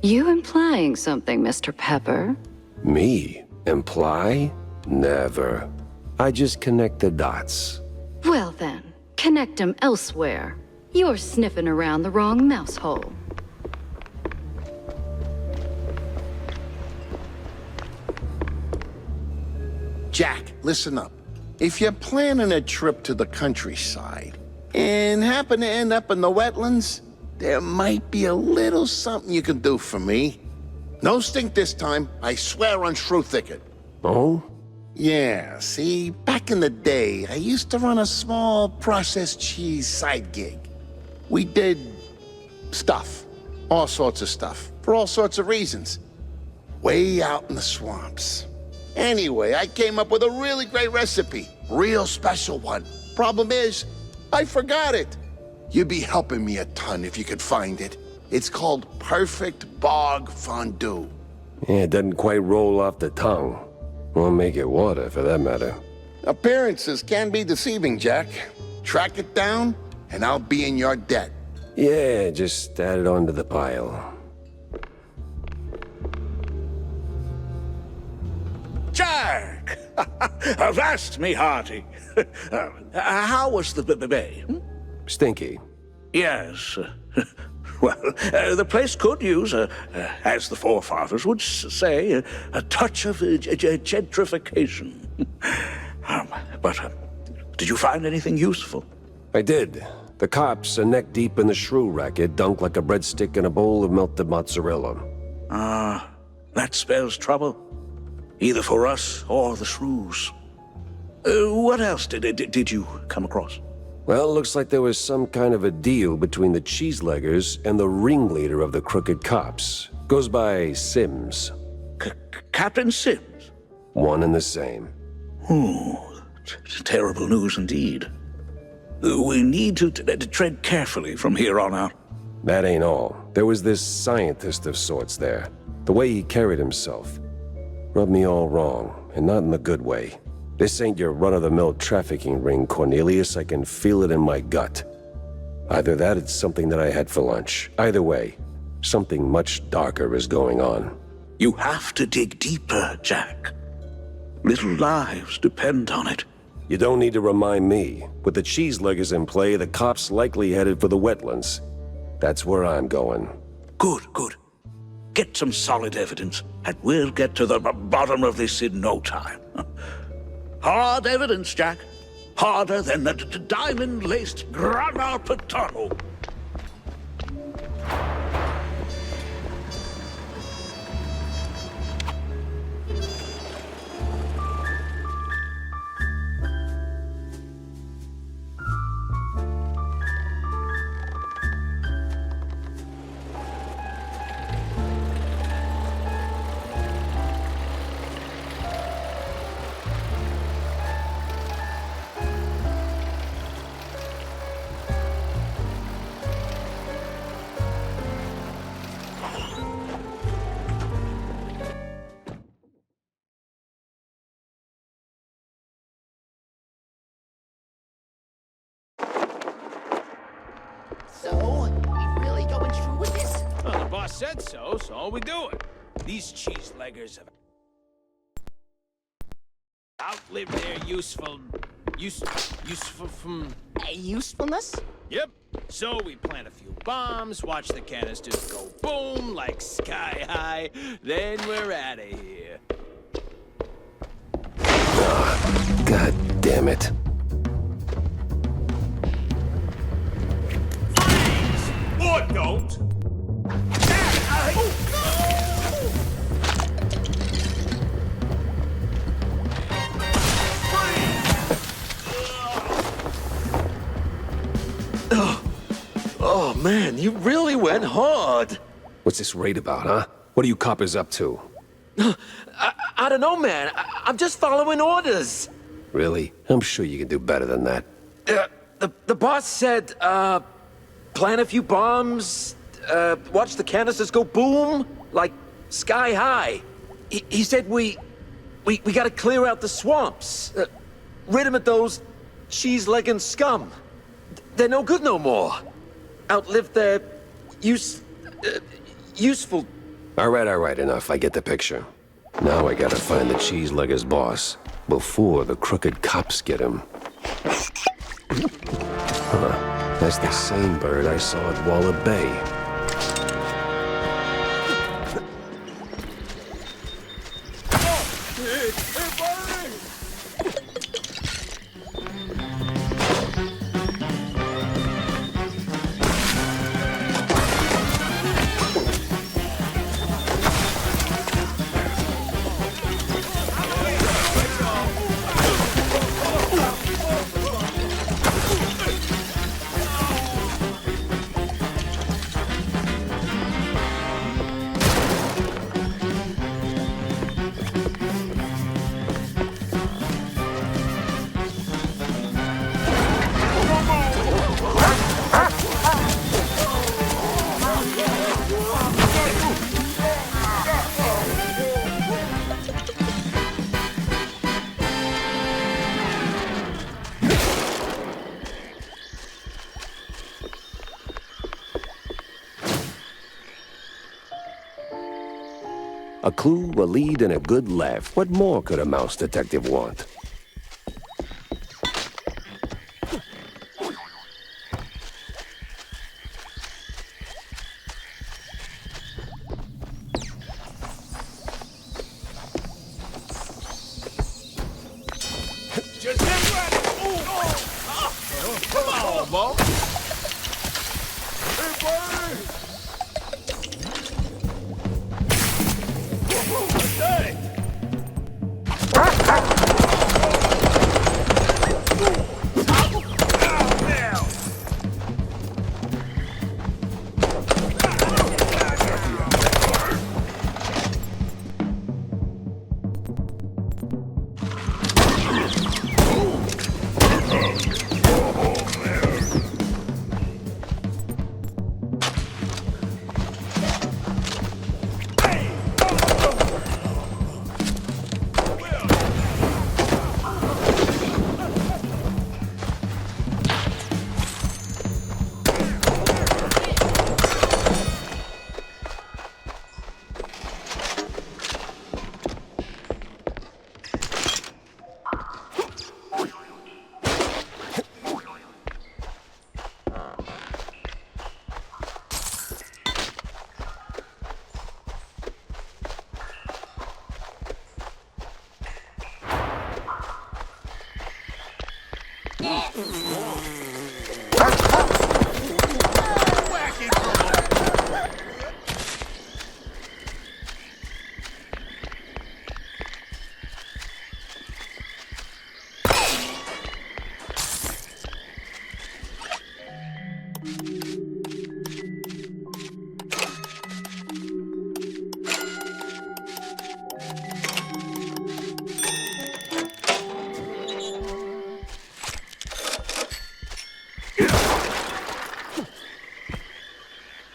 You implying something, Mr. Pepper? Me? Imply? Never. I just connect the dots. Well then, connect them elsewhere. You're sniffing around the wrong mouse hole. Jack, listen up. If you're planning a trip to the countryside and happen to end up in the wetlands, there might be a little something you can do for me. No stink this time, I swear on Shrew Thicket. Oh? Yeah, see, back in the day, I used to run a small processed cheese side gig. We did stuff, all sorts of stuff, for all sorts of reasons. Way out in the swamps. Anyway, I came up with a really great recipe, real special one. Problem is, I forgot it. You'd be helping me a ton if you could find it. It's called Perfect Bog Fondue. Yeah, it doesn't quite roll off the tongue. Or make it water, for that matter. Appearances can be deceiving, Jack. Track it down, and I'll be in your debt. Yeah, just add it onto the pile. Jack! Avast me hearty. How was the bay? Stinky. Yes. Well, the place could use, as the forefathers would say, a touch of gentrification. But did you find anything useful? I did. The cops are neck deep in the shrew racket, dunked like a breadstick in a bowl of melted mozzarella. Ah, that spells trouble. Either for us or the shrews. What else did you come across? Well, looks like there was some kind of a deal between the cheeseleggers and the ringleader of the crooked cops. Goes by Sims. Captain Sims? One and the same. Oh, terrible news indeed. We need to tread carefully from here on out. That ain't all. There was this scientist of sorts there. The way he carried himself. Rubbed me all wrong, and not in the good way. This ain't your run-of-the-mill trafficking ring, Cornelius. I can feel it in my gut. Either that, it's something that I had for lunch. Either way, something much darker is going on. You have to dig deeper, Jack. Little lives depend on it. You don't need to remind me. With the cheeseleggers in play, the cops likely headed for the wetlands. That's where I'm going. Good, good. Get some solid evidence, and we'll get to the bottom of this in no time. Hard evidence, Jack. Harder than the diamond-laced Grana Patano. So, we really going through with this? Well, the boss said so, so we do it. These cheese-leggers have outlived their Usefulness? Yep. So we plant a few bombs, watch the canisters go boom like sky high, then we're out of here. God damn it. Or don't! Oh, man, you really went hard. What's this raid about, huh? What are you coppers up to? I don't know, man. I'm just following orders. Really? I'm sure you can do better than that. The boss said, plant a few bombs, watch the canisters go boom, like sky high. He said we gotta clear out the swamps, rid 'em of those cheese-legging scum. They're no good no more. Outlived their useful... All right, enough. I get the picture. Now I gotta find the cheese-legger's boss before the crooked cops get him. Huh. That's the same bird I saw at Waller Bay. A clue, a lead, and a good laugh. What more could a mouse detective want? Just get ready! Come on, Mo! Hey, buddy! Hey!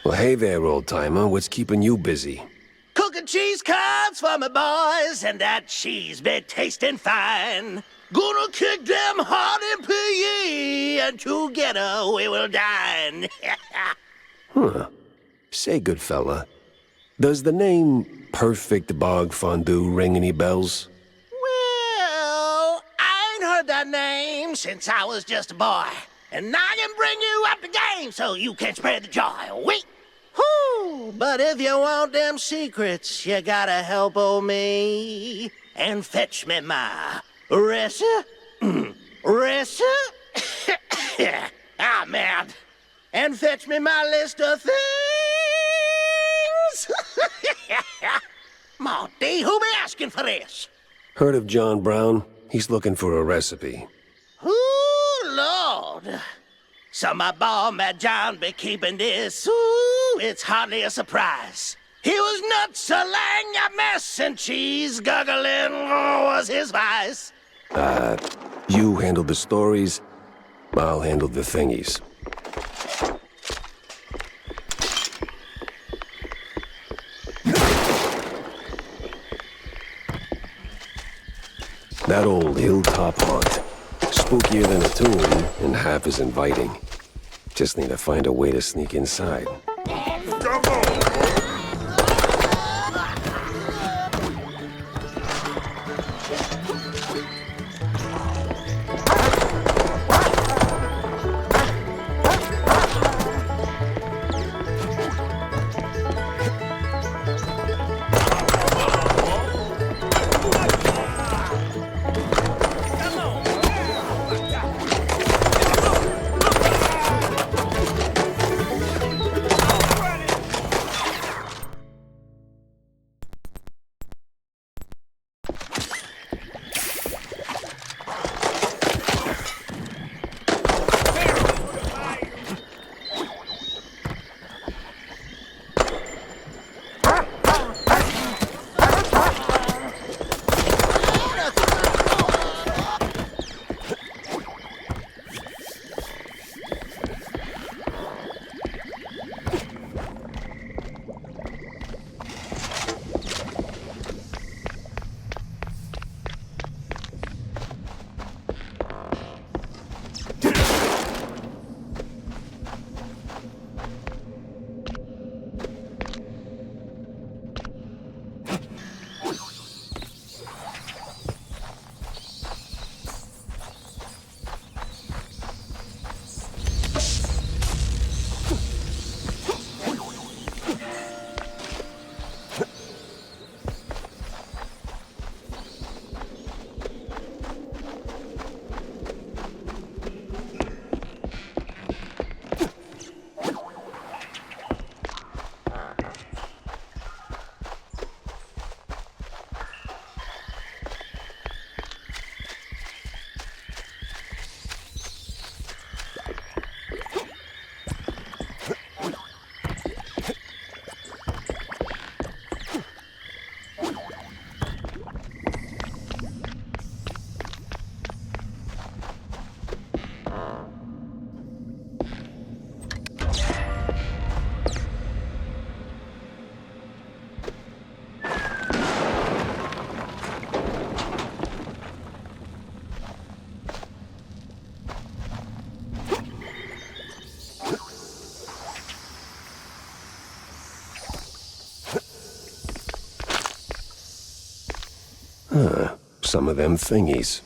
Well, hey there, old-timer. What's keeping you busy? Cooking cheese curds for my boys, and that cheese be tasting fine. Gonna kick them hard in PE, and together we will dine. Huh. Say, good fella, does the name Perfect Bog Fondue ring any bells? Well, I ain't heard that name since I was just a boy. And I can bring you up the game so you can spread the joy. Wait! Whew, but if you want them secrets, you gotta help old me and fetch me my man. And fetch me my list of things. Monty, who be asking for this? Heard of John Brown? He's looking for a recipe. Ooh, Lord. So my boy, Mad John, be keeping this. Ooh, it's hardly a surprise. He was nuts, a lang a mess, and cheese guggling was his vice. You handle the stories, I'll handle the thingies. That old hilltop haunt. Spookier than a tomb, and half as inviting. Just need to find a way to sneak inside. Some of them thingies.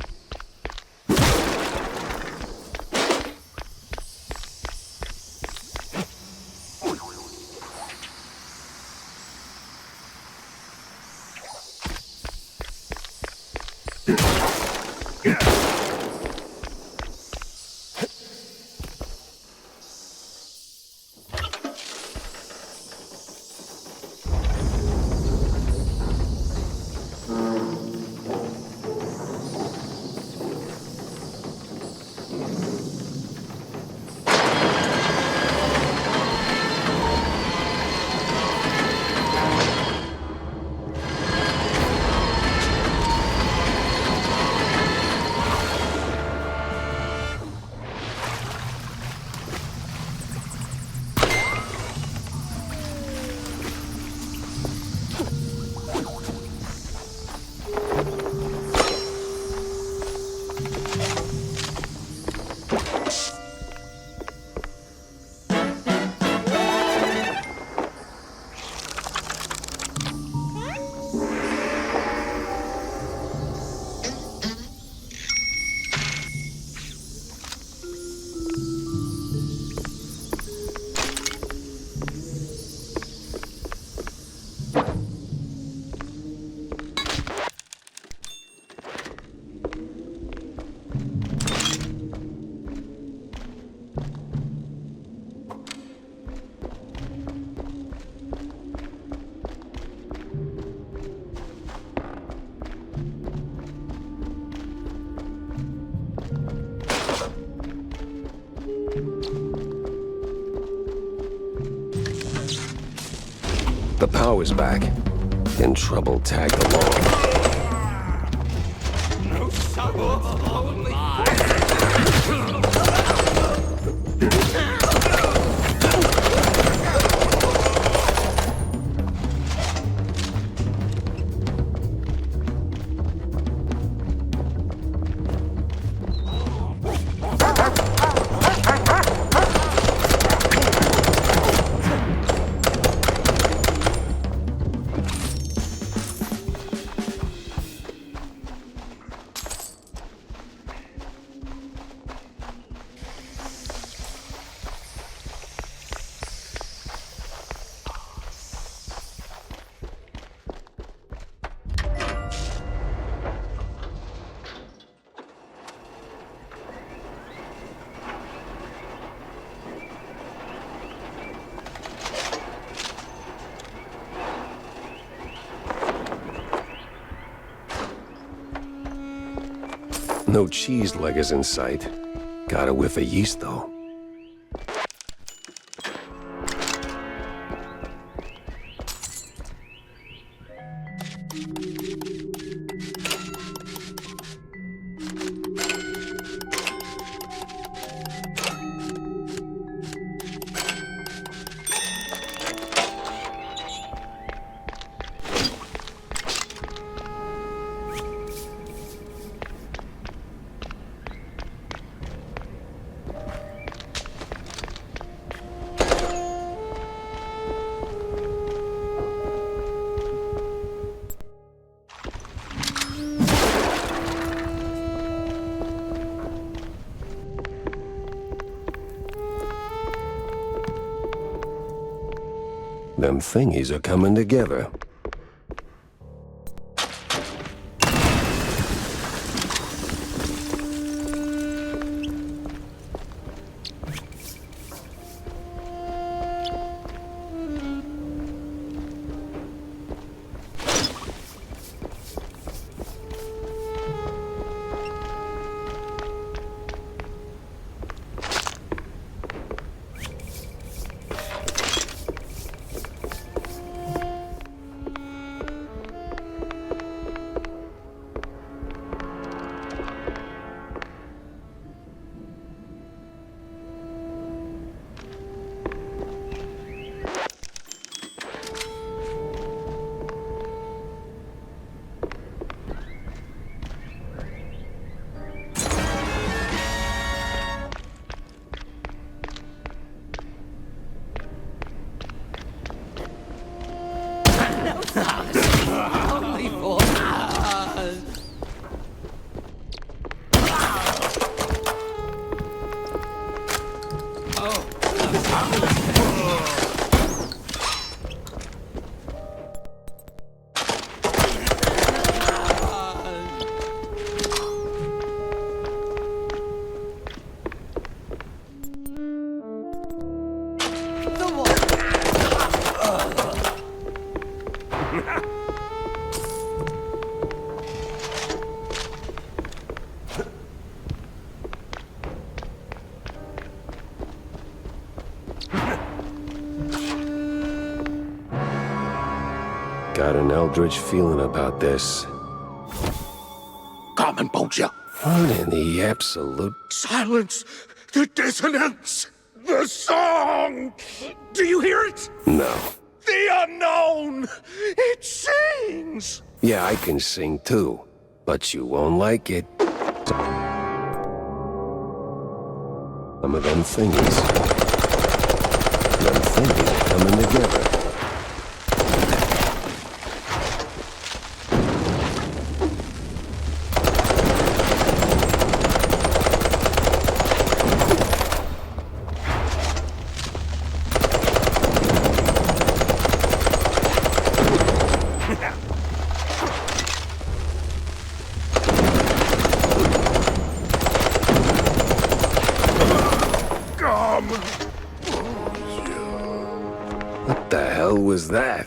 the power's back, and trouble tagged along. No cheese leggers in sight. Got a whiff of yeast, though. Them thingies are coming together. Only for us. Got an eldritch feeling about this. Common Boja. What in the absolute... Silence! The dissonance! The song! Do you hear it? No. The unknown! It sings! Yeah, I can sing too, but you won't like it. Some of them thingies. Them thingies are coming together. What the hell was that?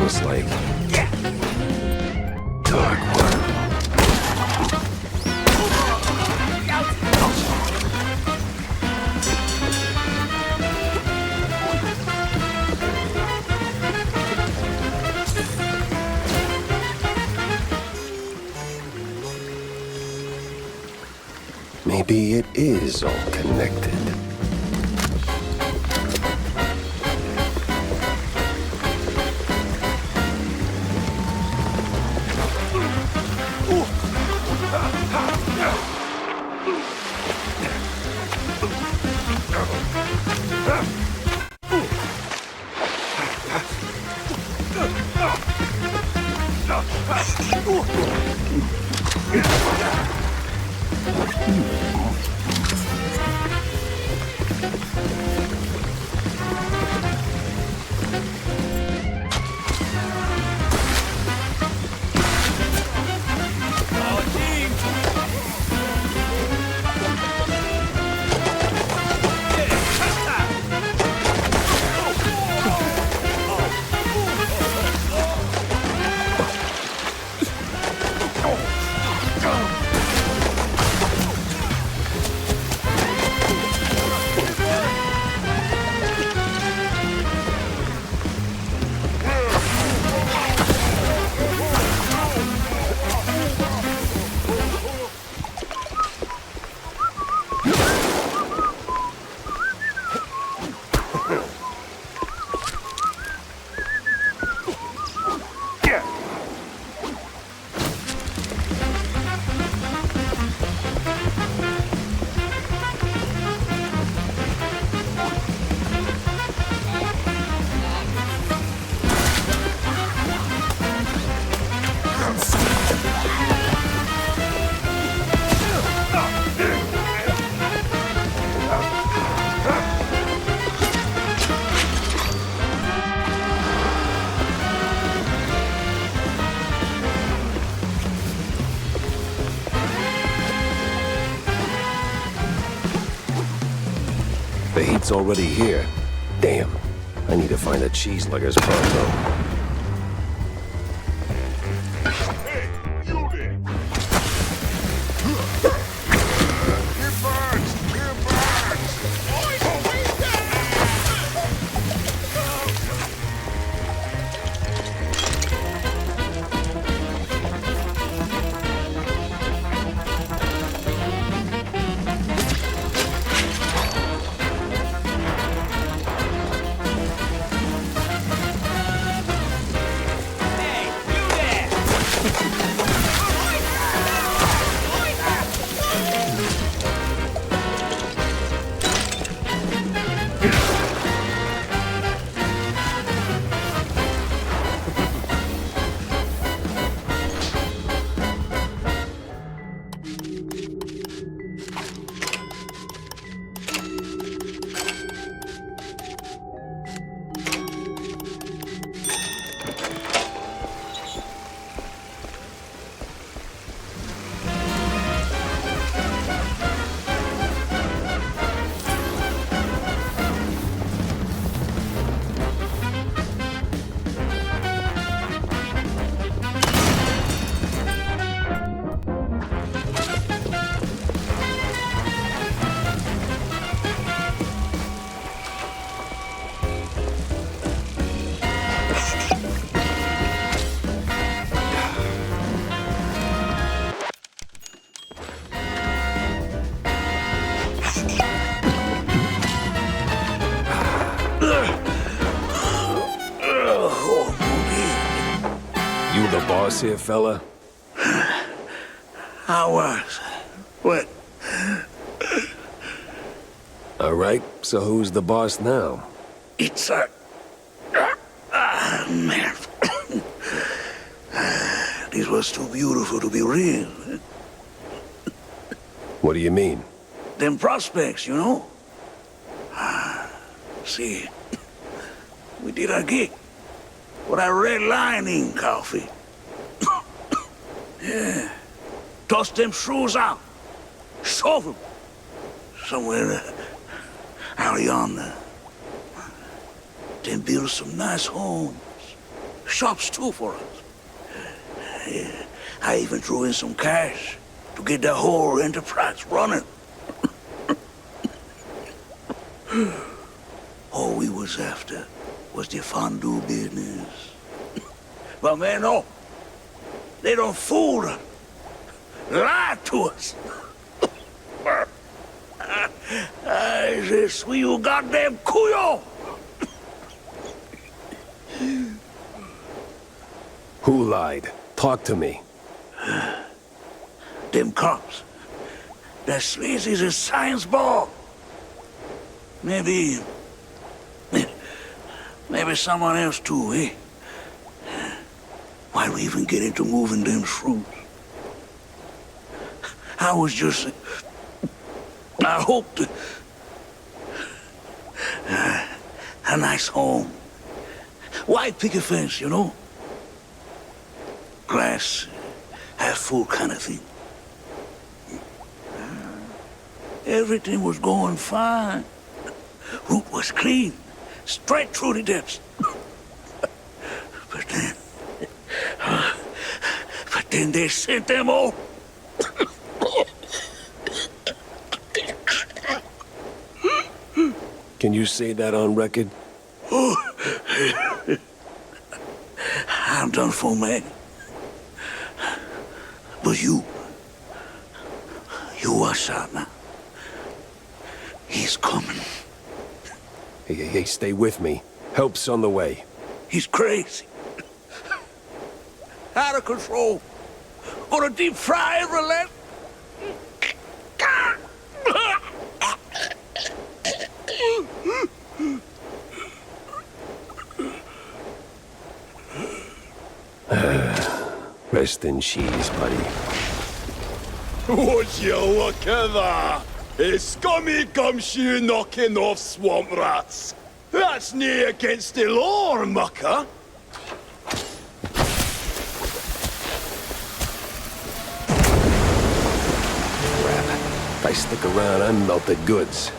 almost like dark work. Maybe it is all connected. The heat's already here. Damn. I need to find the cheeseluggers pronto. You the boss here, fella? I was. What? All right, so who's the boss now? It's a... man. This was too beautiful to be real. What do you mean? Them prospects, you know? See, we did our gig. With our red lining coffee. Yeah. Toss them shrews out. Shove them. Somewhere out yonder. Then build some nice homes. shops too for us. I even threw in some cash to get the whole enterprise running. All we was after was the fondue business. But man, no. They don't fool us. Lie to us. I say, sweet you goddamn cuyo. Who lied? Talk to me. Them cops. That sleazy's a science ball. Maybe someone else too, eh? Why we even get into moving them fruits? I was just... I hoped... a nice home. White picket fence, you know? Glass, half full kind of thing. Everything was going fine. Route was clean, straight through the depths. But then they sent them all. Can you say that on record? I'm done for, man. But you watch out now. He's coming. Hey, stay with me. Help's on the way. He's crazy. Out of control. Gonna deep fry and relent. Rest in cheese, buddy. Would you look at that? A scummy gumshoe knocking off swamp rats. That's nae against the law, mucker. If I stick around, I'm melted goods.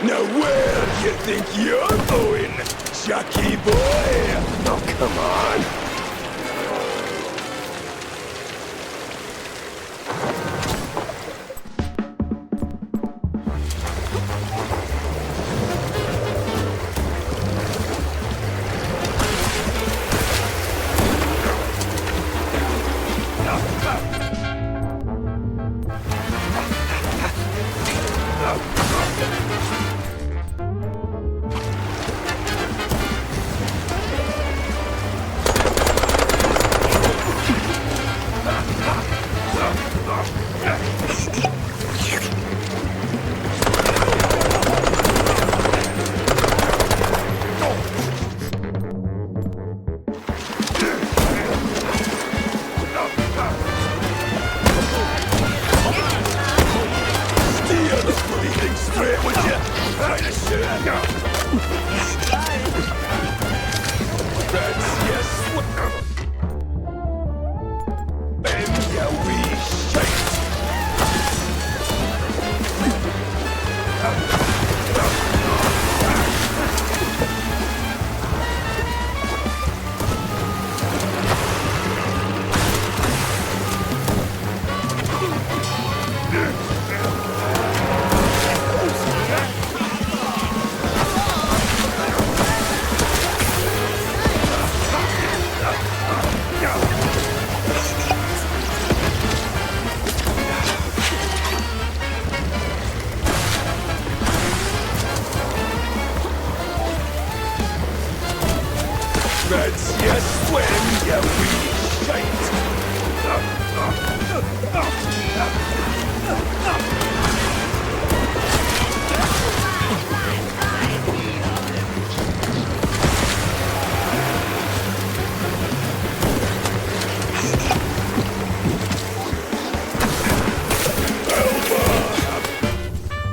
Now where do you think you're going, Chucky boy? Oh, come on.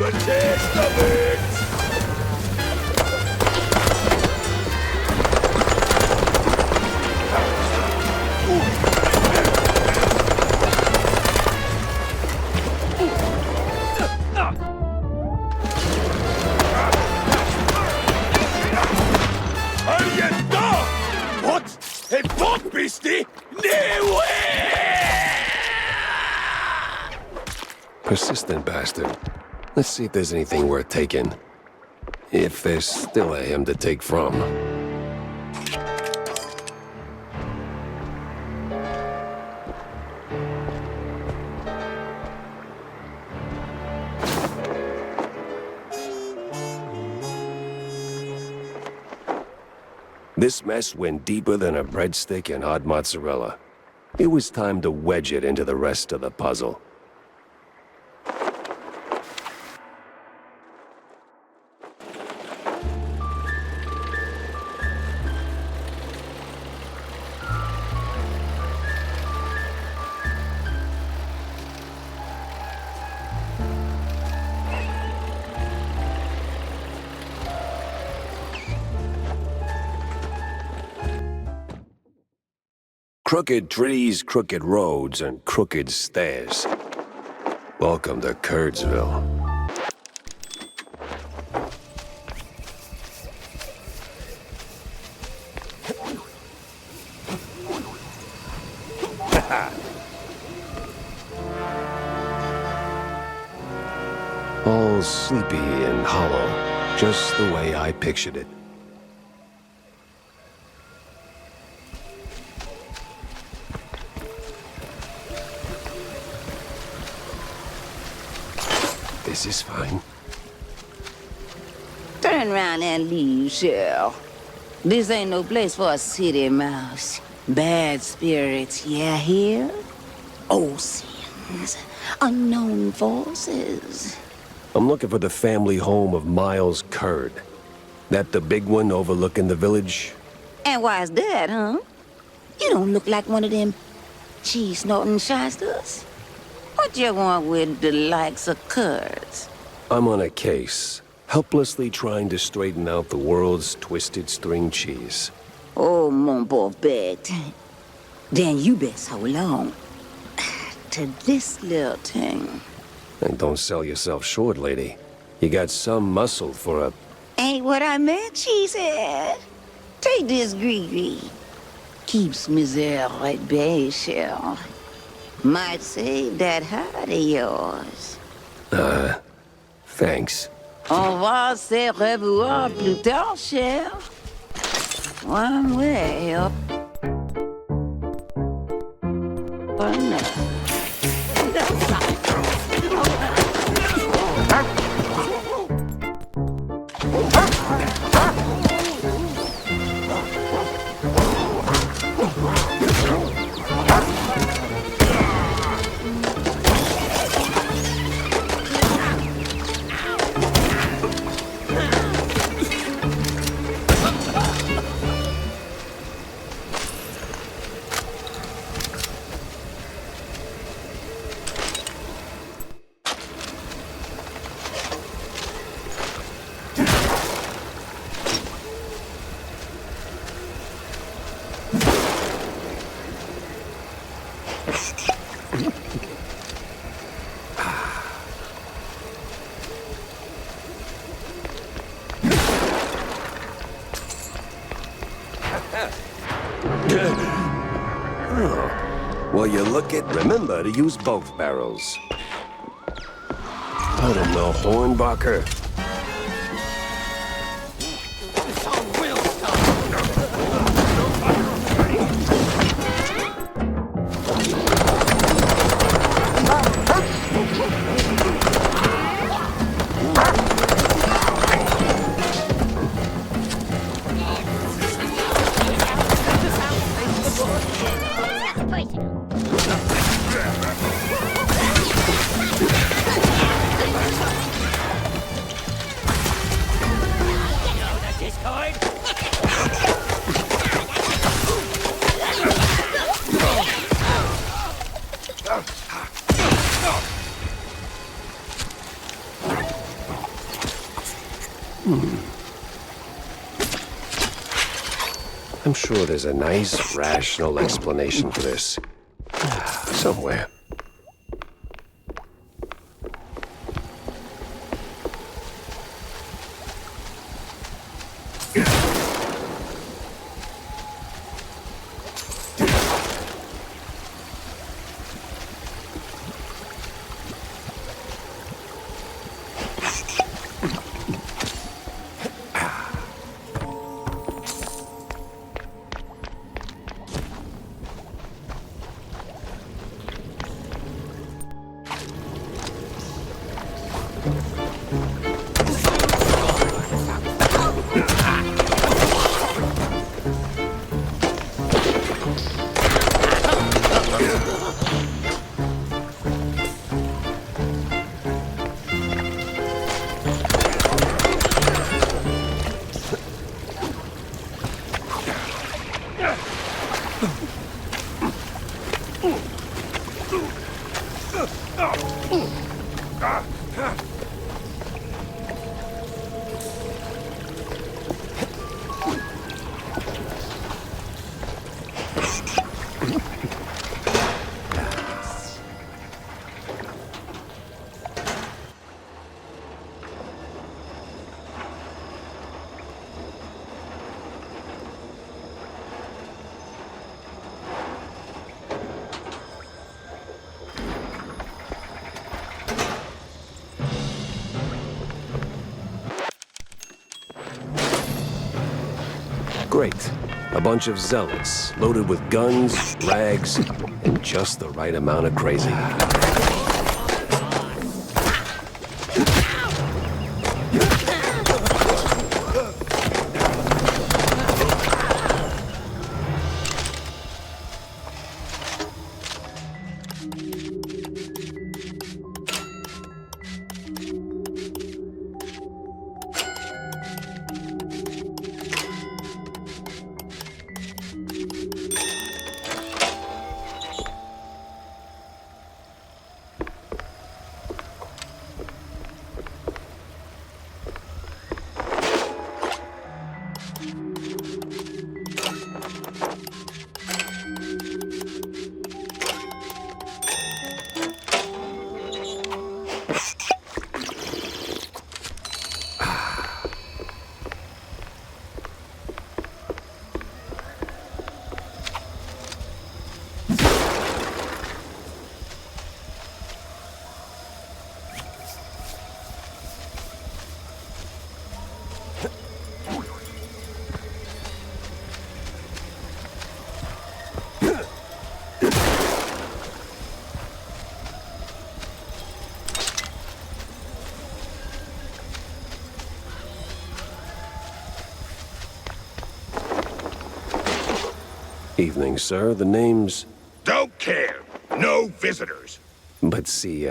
A taste of it! Ahí está! What? A bog beastie? No way! Persistent bastard. Let's see if there's anything worth taking. If there's still a him to take from. This mess went deeper than a breadstick and hot mozzarella. It was time to wedge it into the rest of the puzzle. Crooked trees, crooked roads, and crooked stairs. Welcome to Curdsville. All sleepy and hollow, just the way I pictured it. This is fine. Turn around and leave, Shell. This ain't no place for a city mouse. Bad spirits, yeah, here? Old sins, unknown forces. I'm looking for the family home of Miles Curd. That the big one overlooking the village? And why is that, huh? You don't look like one of them cheese-snorting shysters. What you want with the likes of Kurds? I'm on a case, helplessly trying to straighten out the world's twisted string cheese. Oh, mon pauvre bête. Then you best hold on to this little thing. And don't sell yourself short, lady. You got some muscle for a... Ain't what I meant, she said. Take this gree-gree. Keeps misère at bay, Shell. Might save that heart of yours. Thanks. On va se revoir plus tard, Shell. One way up. Well, you look it. Remember to use both barrels. Put him the Hornbacher. I'm sure there's a nice, rational explanation for this. Somewhere. Great. A bunch of zealots, loaded with guns, rags, and just the right amount of crazy. Evening, sir. The name's... Don't care. No visitors. But see,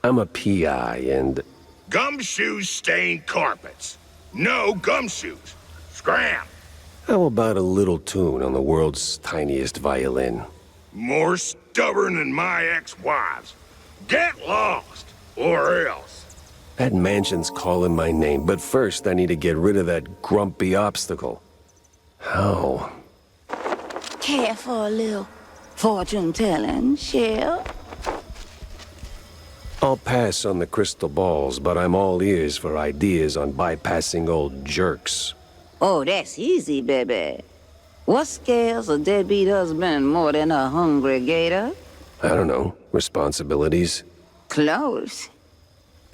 I'm a PI and... Gumshoes stain carpets. No gumshoes. Scram. How about a little tune on the world's tiniest violin? More stubborn than my ex-wives. Get lost, or else. That mansion's calling my name, but first I need to get rid of that grumpy obstacle. How? Care for a little fortune-telling, Shell? I'll pass on the crystal balls, but I'm all ears for ideas on bypassing old jerks. Oh, that's easy, baby. What scares a deadbeat husband more than a hungry gator? I don't know. Responsibilities? Close.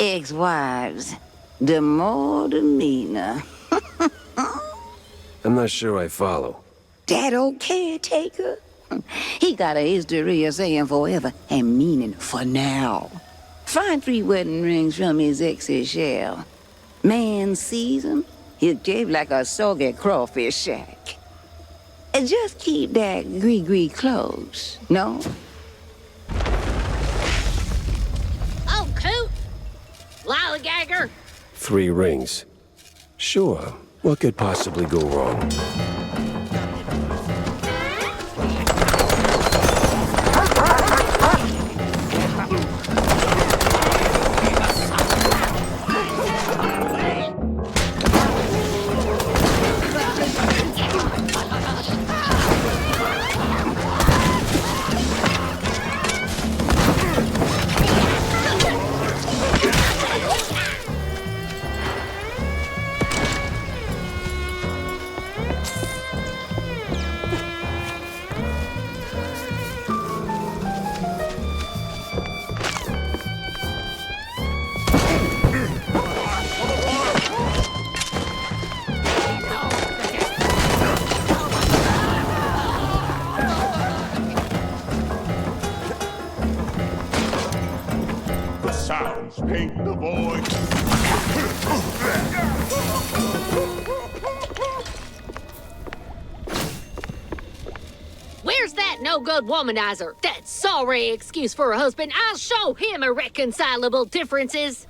Ex-wives. The more the meaner. I'm not sure I follow. That old caretaker? He got a history of saying forever and meaning for now. Find 3 wedding rings from his ex's shell. Man sees him, he'll cave like a soggy crawfish shack. And just keep that gree-gree close, no? Oh, coot! Lollygagger! 3 rings. Sure. What could possibly go wrong? no-good womanizer. That sorry excuse for a husband. I'll show him irreconcilable differences.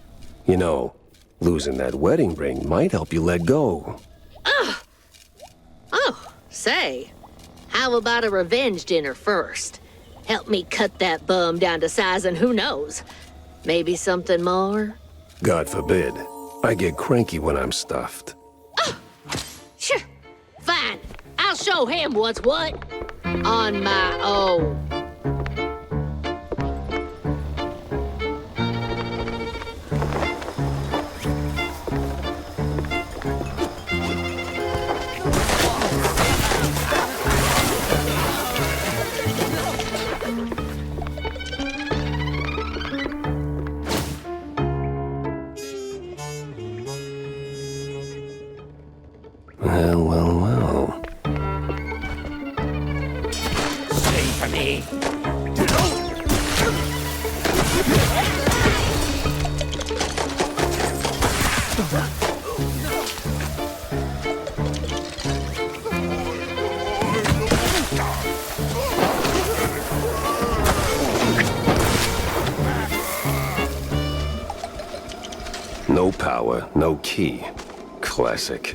You know, losing that wedding ring might help you let go. Ugh. Oh, say, how about a revenge dinner first? Help me cut that bum down to size and who knows, maybe something more? God forbid. I get cranky when I'm stuffed. Sure, fine. I'll show him what's what. On my own. Well, well, well. Stay for me. No power, no key. Classic.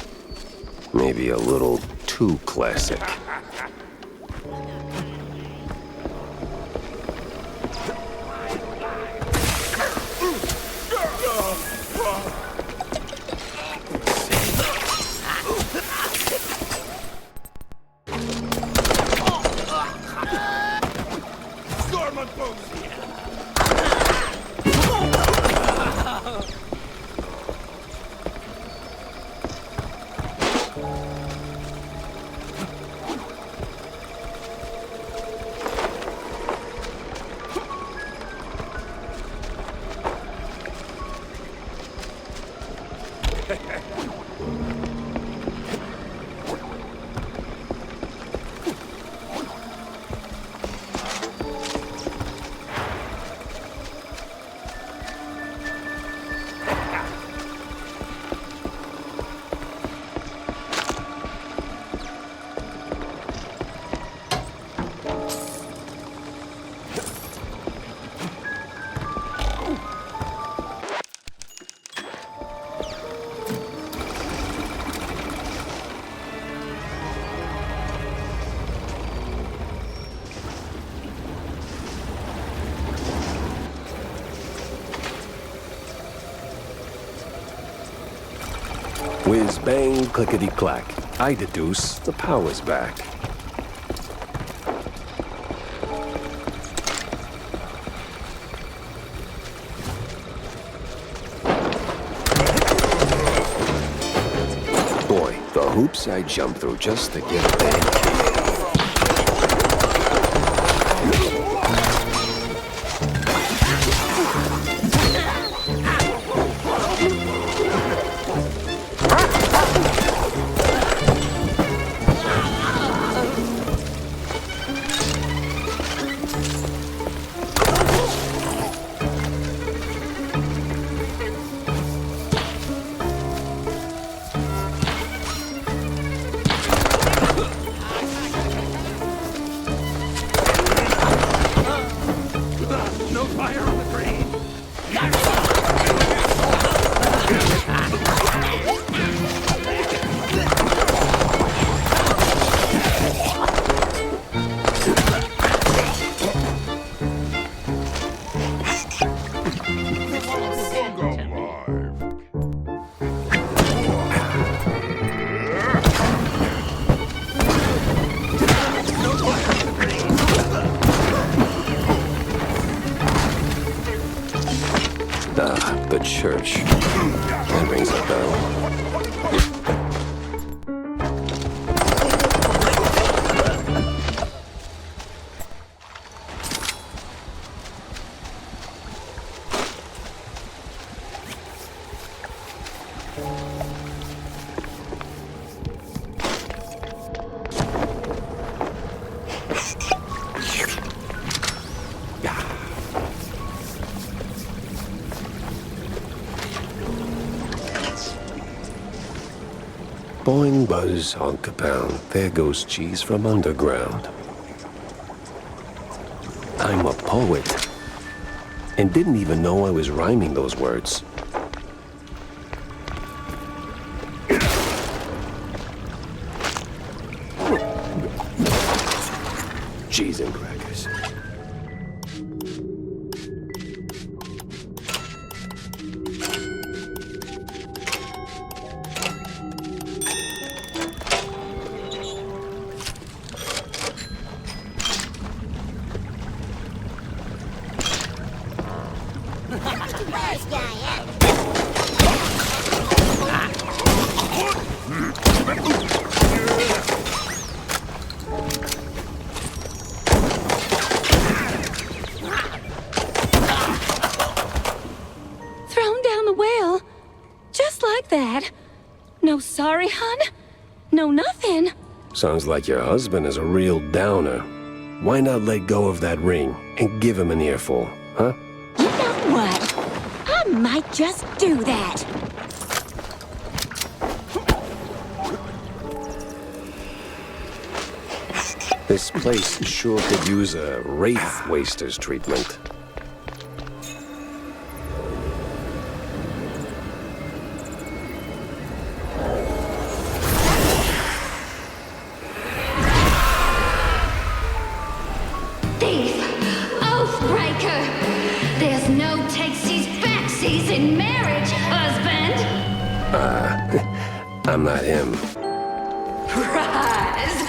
Maybe a little too classic. Whiz bang, clickety clack. I deduce the power's back. Boy, the hoops I jump through just to get a dang key. The church. That rings a bell. Boing, buzz, honk a pound. There goes cheese from underground. I'm a poet. And didn't even know I was rhyming those words. Cheese and crackers. Thrown down the well. Just like that. No sorry, hun? No nothing. Sounds like your husband is a real downer. Why not let go of that ring and give him an earful, huh? You know what? I might just do that. This place sure could use a wraith waster's treatment. Thief! Oathbreaker! There's no takesies backsies in marriage, husband! I'm not him. Rise!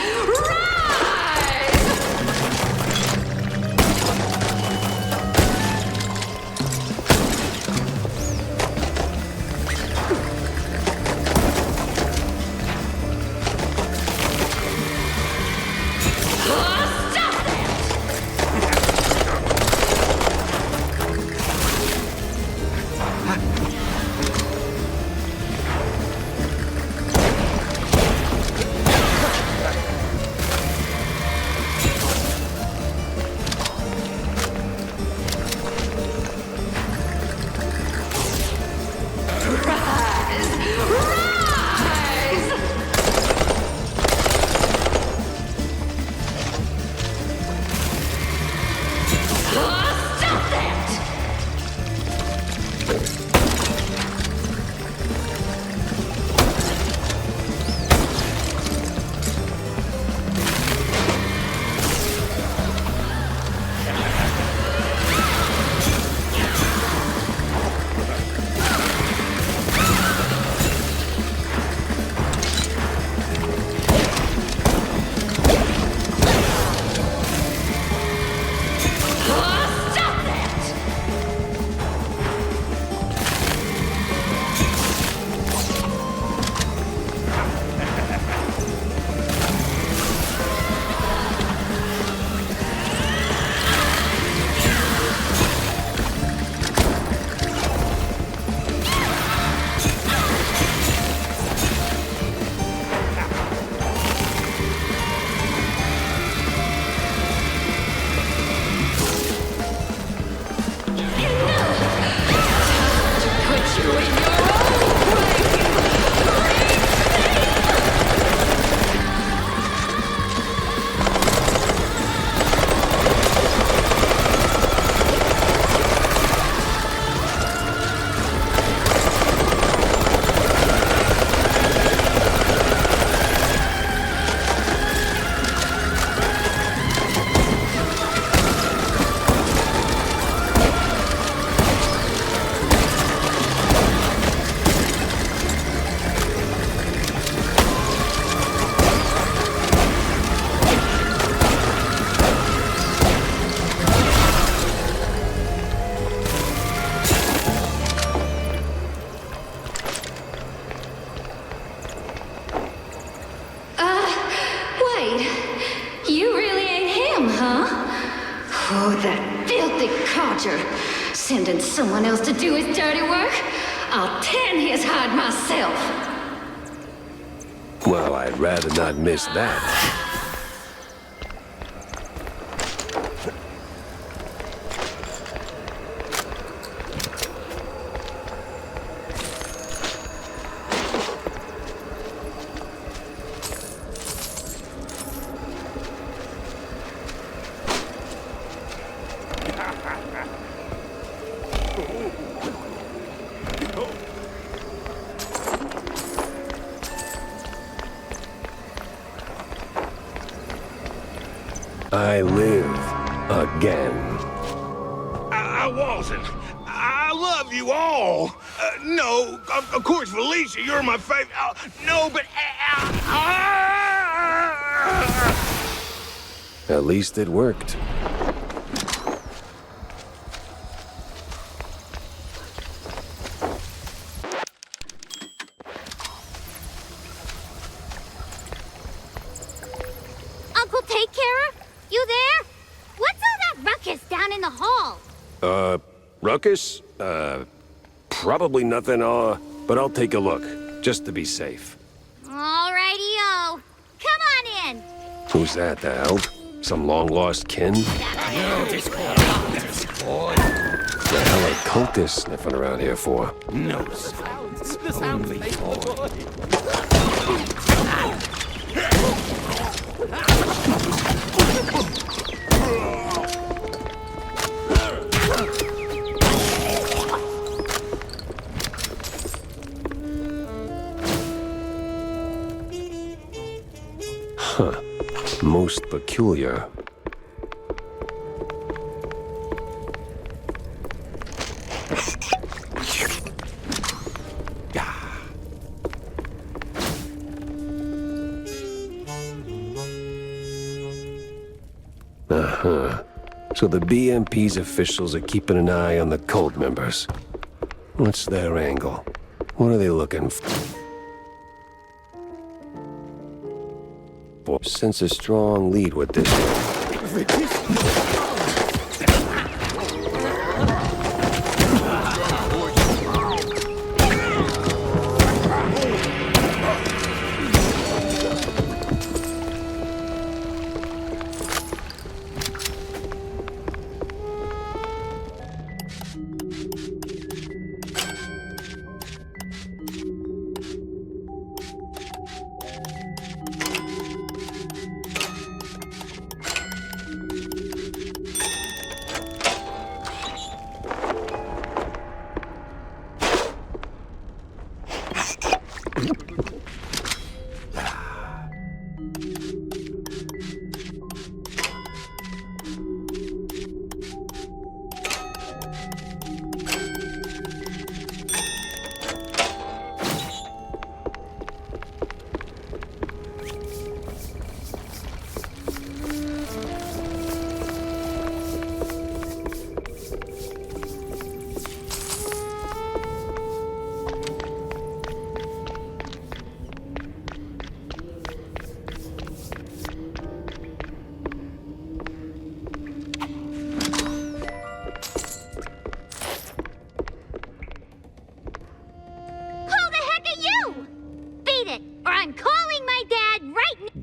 Oh, that filthy codger. Sending someone else to do his dirty work? I'll tan his hide myself. Well, I'd rather not miss that. I live again. I wasn't. I love you all. No, of course, Felicia, you're my favorite. No, but... At least it worked. Uncle Take Carer? You there? What's all that ruckus down in the hall? Ruckus? Probably nothing, but I'll take a look, just to be safe. Alrighty-o. Come on in. Who's that, the elf? Some long-lost kin? The hell are cultists sniffing around here for? No sounds, only void. Huh. Most peculiar. Uh-huh. So the BMP's officials are keeping an eye on the cult members. What's their angle? What are they looking for? Sense a strong lead with this one.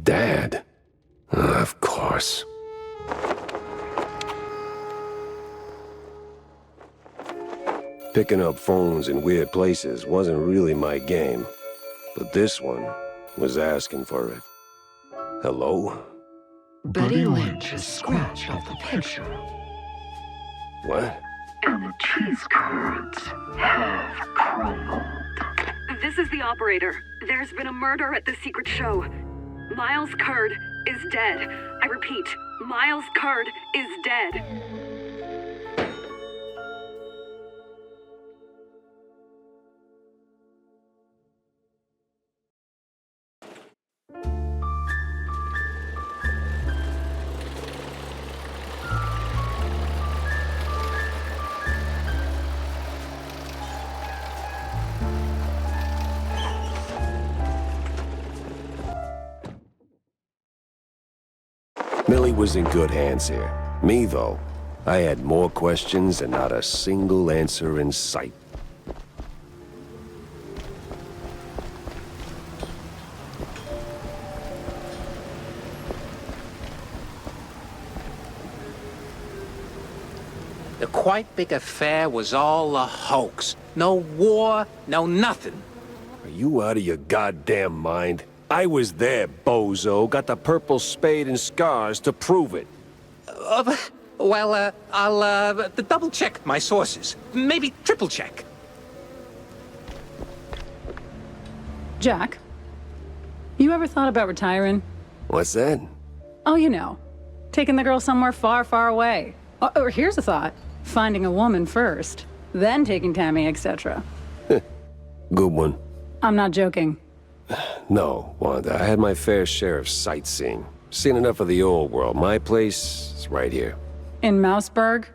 Dad? Of course. Picking up phones in weird places wasn't really my game, but this one was asking for it. Hello? Betty Lynch is scratched off the picture. What? And the cheese curds have crumbled. This is the operator. There's been a murder at the secret show. Miles Curd is dead. I repeat, Miles Curd is dead. Millie was in good hands here. Me, though, I had more questions and not a single answer in sight. The quite big affair was all a hoax. No war, no nothing. Are you out of your goddamn mind? I was there, bozo. Got the purple spade and scars to prove it. I'll double-check my sources. Maybe triple-check. Jack, you ever thought about retiring? What's that? Oh, you know, Taking the girl somewhere far, far away. Or here's a thought. Finding a woman first, then taking Tammy, etc. Good one. I'm not joking. No, Wanda, I had my fair share of sightseeing. Seen enough of the old world. My place is right here. In Mouseburg?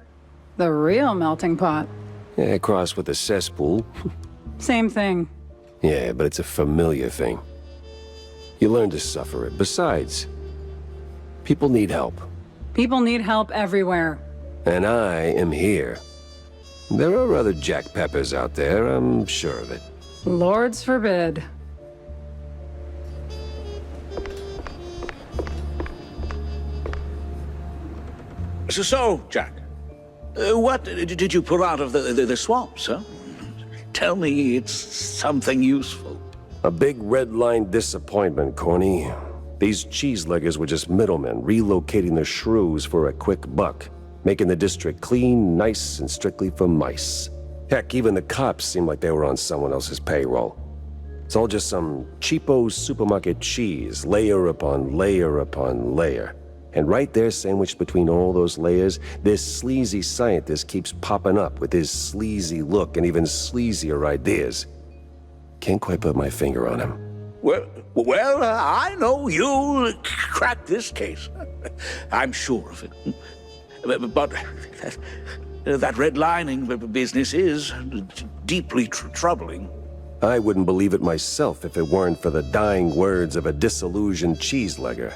The real melting pot. Yeah, crossed with the cesspool. Same thing. Yeah, but it's a familiar thing. You learn to suffer it. Besides, people need help. People need help everywhere. And I am here. There are other Jack Peppers out there, I'm sure of it. Lords forbid. So, Jack, what did you pull out of the swamps, huh? Tell me it's something useful. A big red line disappointment, Corny. These cheeseleggers were just middlemen relocating the shrews for a quick buck, making the district clean, nice, and strictly for mice. Heck, even the cops seemed like they were on someone else's payroll. It's all just some cheapo supermarket cheese, layer upon layer upon layer. And right there, sandwiched between all those layers, this sleazy scientist keeps popping up with his sleazy look and even sleazier ideas. Can't quite put my finger on him. Well, I know you'll crack this case. I'm sure of it. But that redlining business is deeply troubling. I wouldn't believe it myself if it weren't for the dying words of a disillusioned cheeselegger.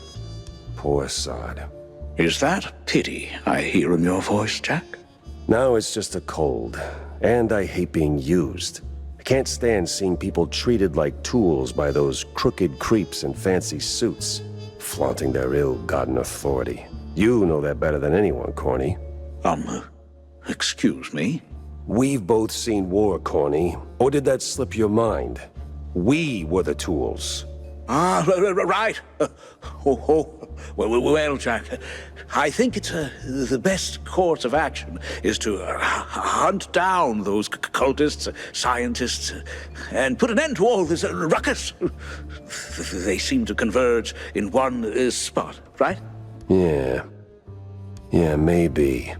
Poor sod. Is that pity I hear in your voice, Jack? No, it's just a cold. And I hate being used. I can't stand seeing people treated like tools by those crooked creeps in fancy suits, flaunting their ill-gotten authority. You know that better than anyone, Corny. Excuse me? We've both seen war, Corny. Or did that slip your mind? We were the tools. Ah, right. Well, Jack, I think it's the best course of action is to hunt down those cultists, scientists, and put an end to all this ruckus. They seem to converge in one spot, right? Yeah, maybe.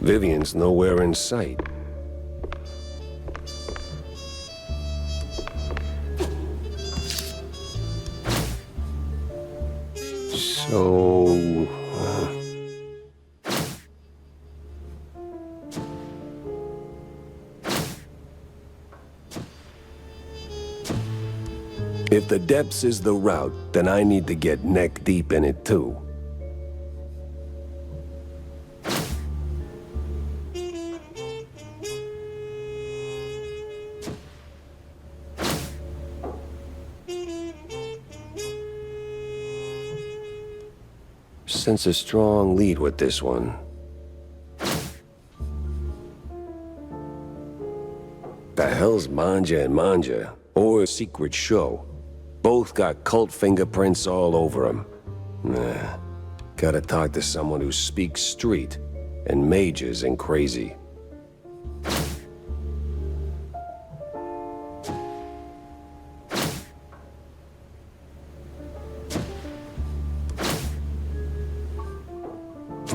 Vivian's nowhere in sight. So... If the depths is the route, then I need to get neck deep in it too. Sense a strong lead with this one. The hell's Manja and Manja, or Secret Show? Both got cult fingerprints all over them. Nah, gotta talk to someone who speaks street and majors in crazy.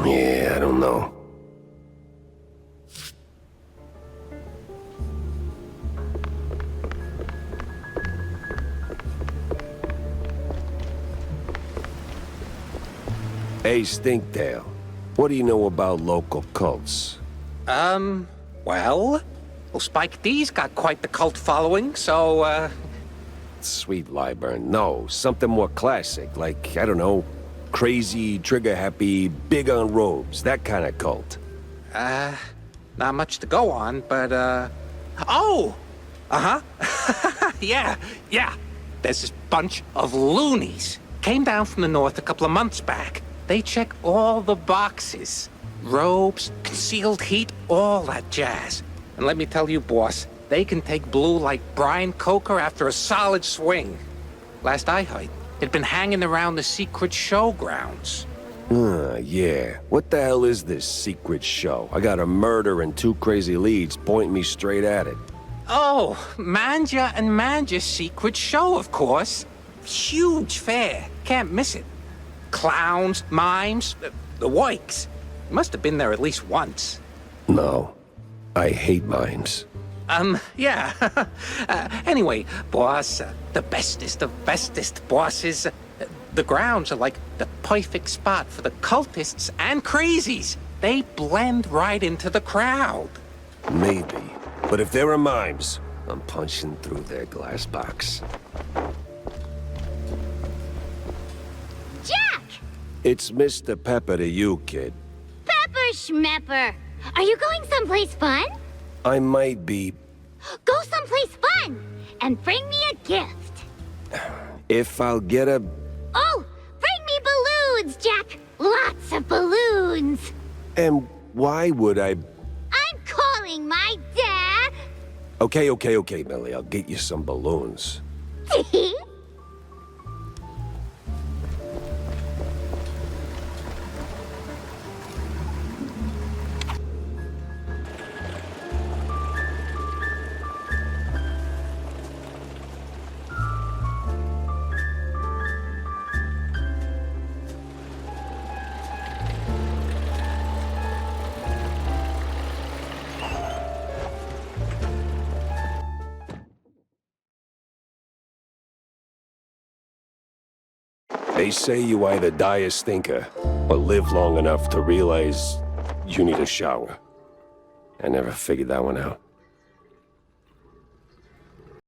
Yeah, I don't know. Hey, Stinktail. What do you know about local cults? Well, Spike D's got quite the cult following, so, Sweet Lyburn. No, something more classic, like, I don't know, crazy, trigger-happy, big on robes, that kind of cult. Not much to go on, but, oh! Uh-huh. Yeah. There's this bunch of loonies. Came down from the north a couple of months back. They check all the boxes. Robes, concealed heat, all that jazz. And let me tell you, boss, they can take blue like Brian Coker after a solid swing. Last I heard, it'd been hanging around the Secret Show grounds. Yeah. What the hell is this Secret Show? I got a murder and two crazy leads pointing me straight at it. Oh, Manja and Manja's secret show, of course. Huge fair. Can't miss it. Clowns, mimes, the works. Must have been there at least once. No. I hate mimes. Yeah. Anyway, boss, the bestest of bestest bosses. The grounds are like the perfect spot for the cultists and crazies. They blend right into the crowd. Maybe. But if there are mimes, I'm punching through their glass box. Jack! It's Mr. Pepper to you, kid. Pepper Schmepper! Are you going someplace fun? I might be... Go someplace fun! And bring me a gift! If I'll get a... Oh! Bring me balloons, Jack! Lots of balloons! And why would I... I'm calling my dad! Okay, Millie. I'll get you some balloons. They say you either die a stinker or live long enough to realize you need a shower. I never figured that one out.